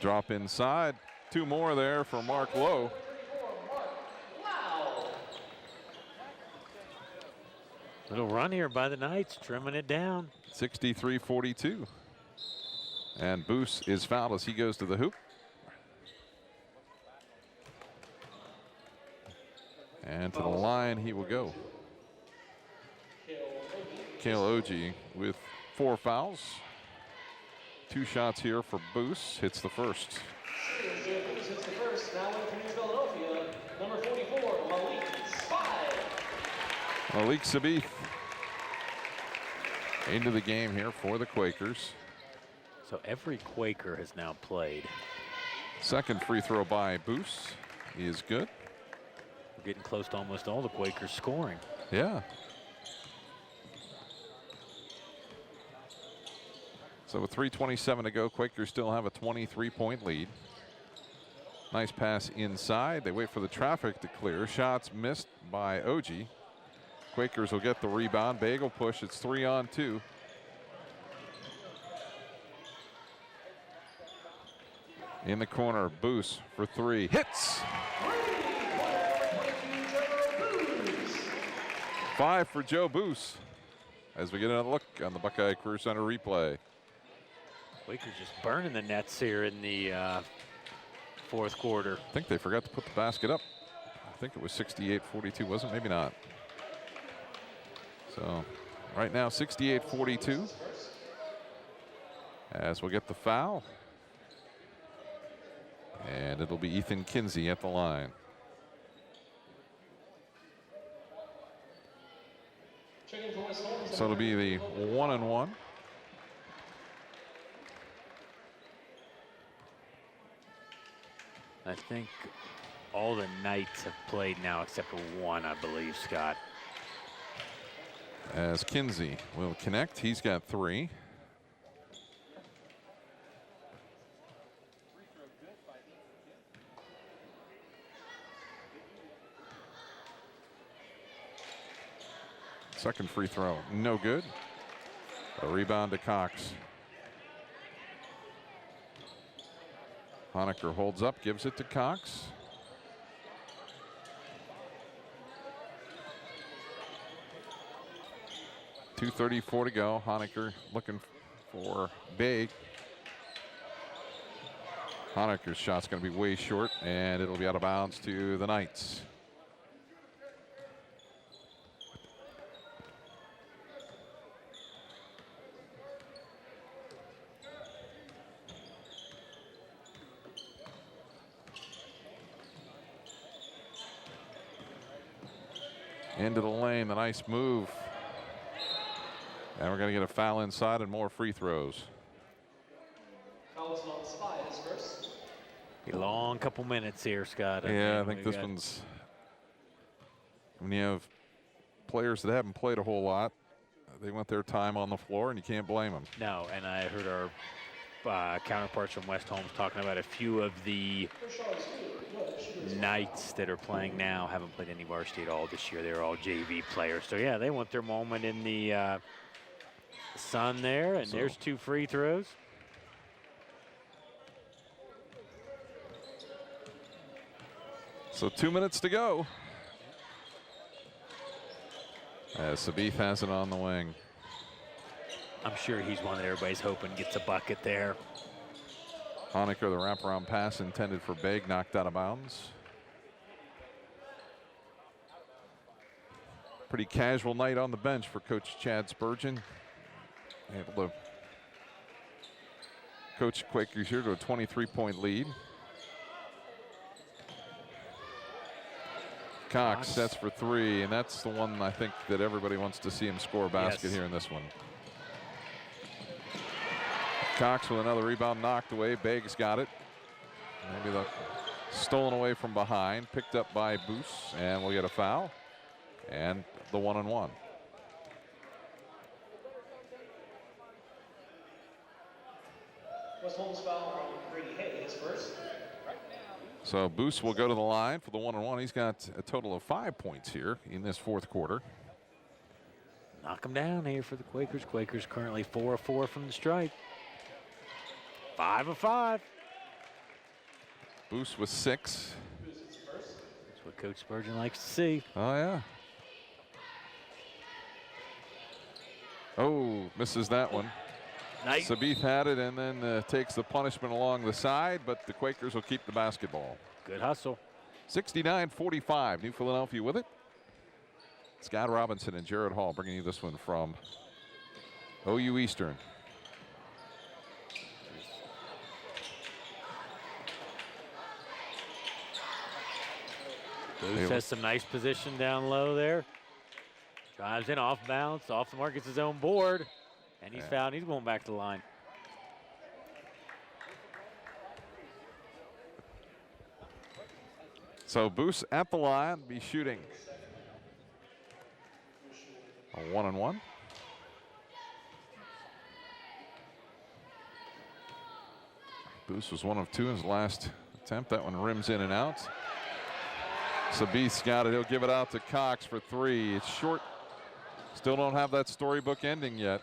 Drop inside. 2 more there for Mark Lowe. little run here by the Knights, trimming it down. 63-42. And Boos is fouled as he goes to the hoop. And to the line he will go. Kale Oji with 4 fouls. 2 shots here for Boos. Hits the first. Malik Sabith into the game here for the Quakers. So every Quaker has now played. Second free throw by Boos. He is good. We're getting close to almost all the Quakers scoring. Yeah. So with 3:27 to go, Quakers still have a 23-point lead. Nice pass inside. They wait for the traffic to clear. Shots missed by Oji. Quakers will get the rebound. Bagel push. It's 3-on-2. In the corner, Boos for 3. Hits! 5 for Joe Boos. As we get another look on the Buckeye Career Center replay. Quakers just burning the nets here in the fourth quarter. I think they forgot to put the basket up. I think it was 68-42, wasn't it? Maybe not. So right now 68-42. As we'll get the foul. And it'll be Ethan Kinsey at the line. So it'll be the 1-and-1. I think all the Knights have played now except for one, I believe, Scott. As Kinsey will connect, he's got 3. Second free throw, no good. A rebound to Cox. Honecker holds up, gives it to Cox. .234 to go. Honecker looking for big. Honecker's shot's going to be way short, and it'll be out of bounds to the Knights. Into the lane, the nice move. And we're going to get a foul inside and more free throws. A long couple minutes here, Scott. I think this one's, when you have players that haven't played a whole lot, they want their time on the floor, and you can't blame them. No, and I heard our counterparts from West Holmes talking about a few of the Knights that are playing now haven't played any varsity at all this year. They're all JV players. So, yeah, they want their moment in the sun there, and there's 2 free throws. So 2 minutes to go. As Sabith has it on the wing. I'm sure he's one that everybody's hoping gets a bucket there. Honecker, the wraparound pass intended for Begg, knocked out of bounds. Pretty casual night on the bench for Coach Chad Spurgeon. Able to coach Quakers here to a 23-point lead. Cox sets for 3, and that's the one I think that everybody wants to see him score a basket here in this one. Cox with another rebound knocked away. Begg's got it. Maybe the Stolen away from behind, picked up by Boos, and we'll get a foul. And the 1-on-1. West Holmes foul on Grady Hay, his first. So Boos will go to the line for the 1-on-1. He's got a total of 5 points here in this fourth quarter. Knock them down here for the Quakers. Quakers currently 4 of 4 from the stripe. 5 of 5. Boos with 6. That's what Coach Spurgeon likes to see. Oh, yeah. Oh, misses that one. Nice. Sabith had it and then takes the punishment along the side, but the Quakers will keep the basketball. Good hustle. 69-45, New Philadelphia with it. Scott Robinson and Jared Hall bringing you this one from OU Eastern. Boos has some nice position down low there. Drives in off bounce, off the mark, gets his own board. And he's fouled. He's going back to the line. So Boos at the line, be shooting a 1-on-1. Boos was 1 of 2 in his last attempt. That one rims in and out. Sabith's got it. He'll give it out to Cox for 3. It's short. Still don't have that storybook ending yet.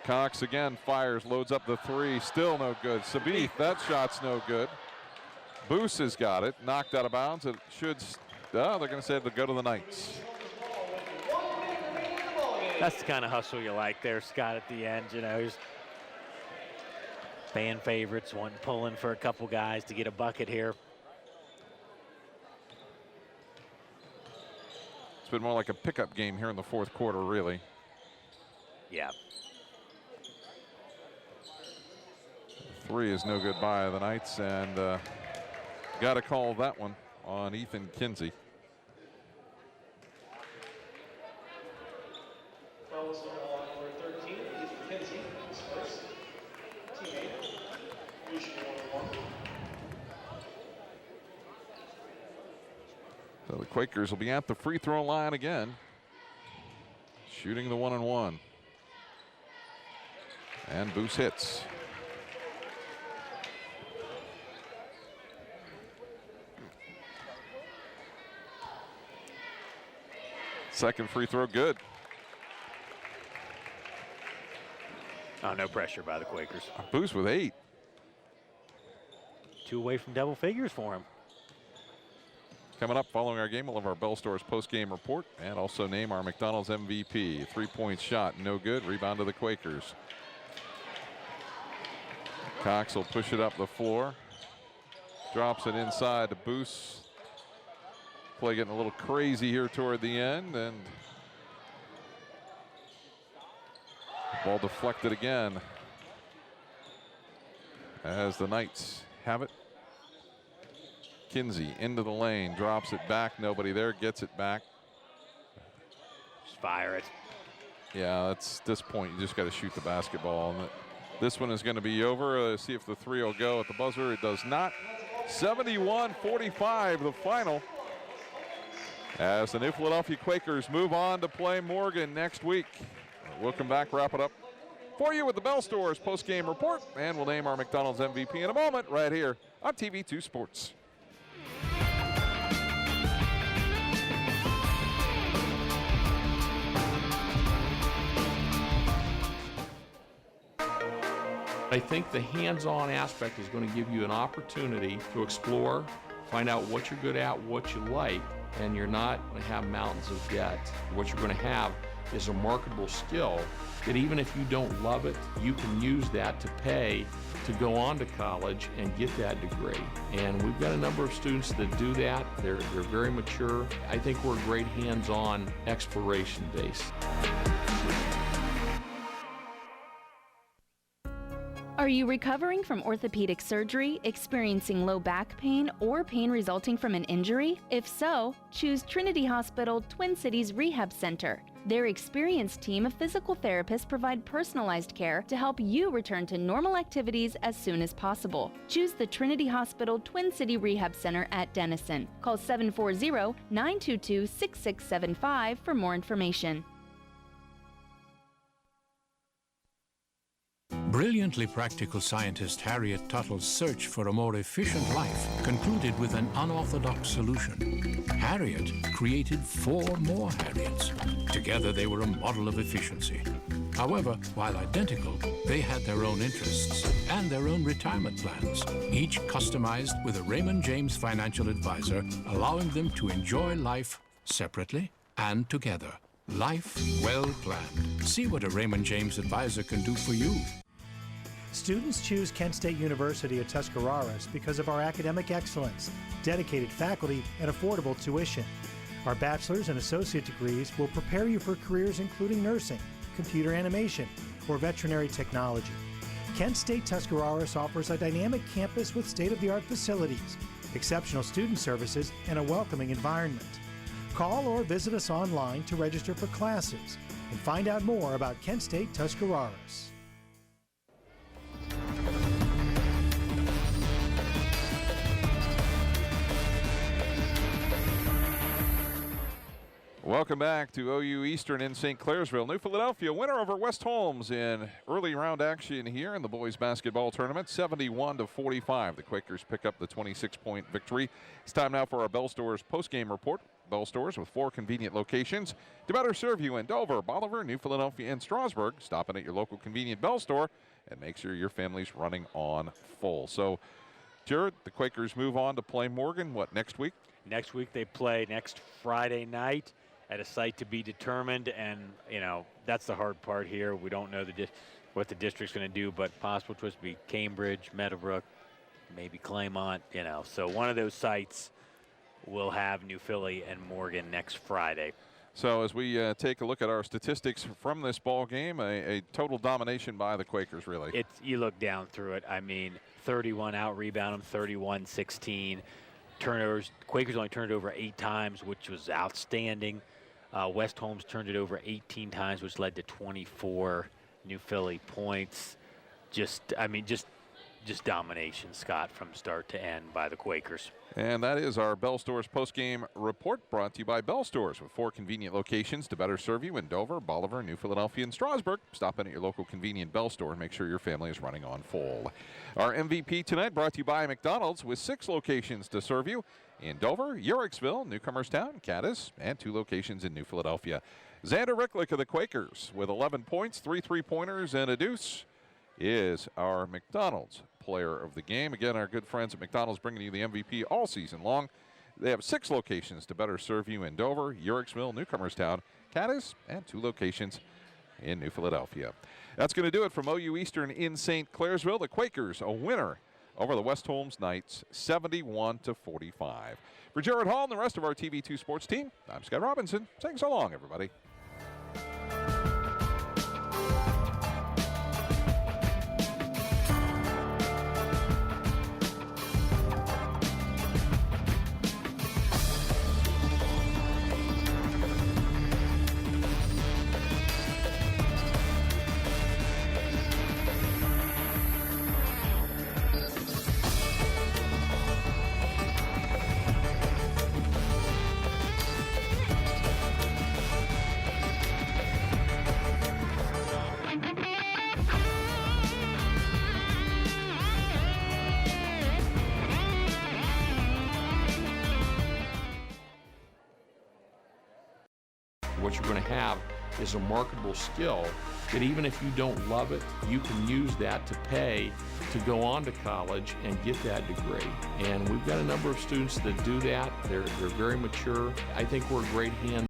Cox again fires, loads up the 3. Still no good. Sabith, that shot's no good. Boos has got it. Knocked out of bounds. It should. They're going to say they'll go to the Knights. That's the kind of hustle you like there, Scott, at the end. You know, he's fan favorites, one pulling for a couple guys to get a bucket here. It's been more like a pickup game here in the fourth quarter, really. Yeah. 3 is no good by the Knights, and got to call that one on Ethan Kinsey. Fouls on number 13, Ethan Kinsey, his first. Teammate, usually 1-on-1. So the Quakers will be at the free throw line again, shooting the 1-on-1. And Boos hits. Second free throw, good. Oh, no pressure by the Quakers. Boos with 8. 2 away from double figures for him. Coming up following our game, we'll have our Bell Stores post-game report and also name our McDonald's MVP. 3-point shot, no good. Rebound to the Quakers. Cox will push it up the floor. Drops it inside to Boos. Play getting a little crazy here toward the end, and ball deflected again as the Knights have it. Kinsey into the lane, drops it back, nobody there, gets it back. Just fire it. Yeah, that's this point, you just got to shoot the basketball. And this one is going to be over. See if the 3 will go at the buzzer. It does not. 71-45, the final. As the New Philadelphia Quakers move on to play Morgan next week. We'll come back, wrap it up for you with the Bell Stores post-game report, and we'll name our McDonald's MVP in a moment right here on TV2 Sports. I think the hands-on aspect is going to give you an opportunity to explore, find out what you're good at, what you like, and you're not going to have mountains of debt. What you're going to have is a marketable skill that even if you don't love it, you can use that to pay to go on to college and get that degree. And we've got a number of students that do that. They're very mature. I think we're a great hands-on exploration base. Are you recovering from orthopedic surgery, experiencing low back pain, or pain resulting from an injury? If so, choose Trinity Hospital Twin Cities Rehab Center. Their experienced team of physical therapists provide personalized care to help you return to normal activities as soon as possible. Choose the Trinity Hospital Twin City Rehab Center at Denison. Call 740-922-6675 for more information. Brilliantly practical scientist Harriet Tuttle's search for a more efficient life concluded with an unorthodox solution. Harriet created 4 more Harriets. Together they were a model of efficiency. However, while identical, they had their own interests and their own retirement plans, each customized with a Raymond James financial advisor, allowing them to enjoy life separately and together. Life well planned. See what a Raymond James advisor can do for you. Students choose Kent State University at Tuscarawas because of our academic excellence, dedicated faculty, and affordable tuition. Our bachelor's and associate degrees will prepare you for careers including nursing, computer animation, or veterinary technology. Kent State Tuscarawas offers a dynamic campus with state-of-the-art facilities, exceptional student services, and a welcoming environment. Call or visit us online to register for classes and find out more about Kent State Tuscarawas. Welcome back to OU Eastern in St. Clairsville. New Philadelphia winner over West Holmes in early round action here in the boys basketball tournament, 71-45. The Quakers pick up the 26-point victory. It's time now for our Bell Stores postgame report. Bell Stores with 4 convenient locations to better serve you in Dover, Bolivar, New Philadelphia, and Strasburg. Stop in at your local convenient Bell Store and make sure your family's running on full. So, Jared, the Quakers move on to play Morgan, next week? Next week they play next Friday night at a site to be determined, and that's the hard part here. We don't know what the district's going to do, but possible choice would be Cambridge, Meadowbrook, maybe Claymont. So one of those sites will have New Philly and Morgan next Friday. So as we take a look at our statistics from this ball game, a total domination by the Quakers, really. You look down through it. I mean, 31 out rebound them, 31-16. Turnovers. Quakers only turned it over 8 times, which was outstanding. West Holmes turned it over 18 times, which led to 24 New Philly points. Just domination, Scott, from start to end by the Quakers. And that is our Bell Stores postgame report, brought to you by Bell Stores with 4 convenient locations to better serve you in Dover, Bolivar, New Philadelphia, and Strasburg. Stop in at your local convenient Bell Store and make sure your family is running on full. Our MVP tonight brought to you by McDonald's with 6 locations to serve you in Dover, Uricksville, Newcomerstown, Cadiz, and 2 locations in New Philadelphia. Xander Ricklick of the Quakers with 11 points, 3 3-pointers, and a deuce is our McDonald's player of the game. Again, our good friends at McDonald's bringing you the MVP all season long. They have 6 locations to better serve you in Dover, Uricksville, Newcomerstown, Cadiz, and 2 locations in New Philadelphia. That's going to do it from OU Eastern in St. Clairsville. The Quakers a winner over the West Holmes Knights, 71-45. For Jared Hall and the rest of our TV2 Sports team, I'm Scott Robinson, saying so long, everybody. What you're going to have is a marketable skill that even if you don't love it, you can use that to pay to go on to college and get that degree. And we've got a number of students that do that. They're very mature. I think we're a great hand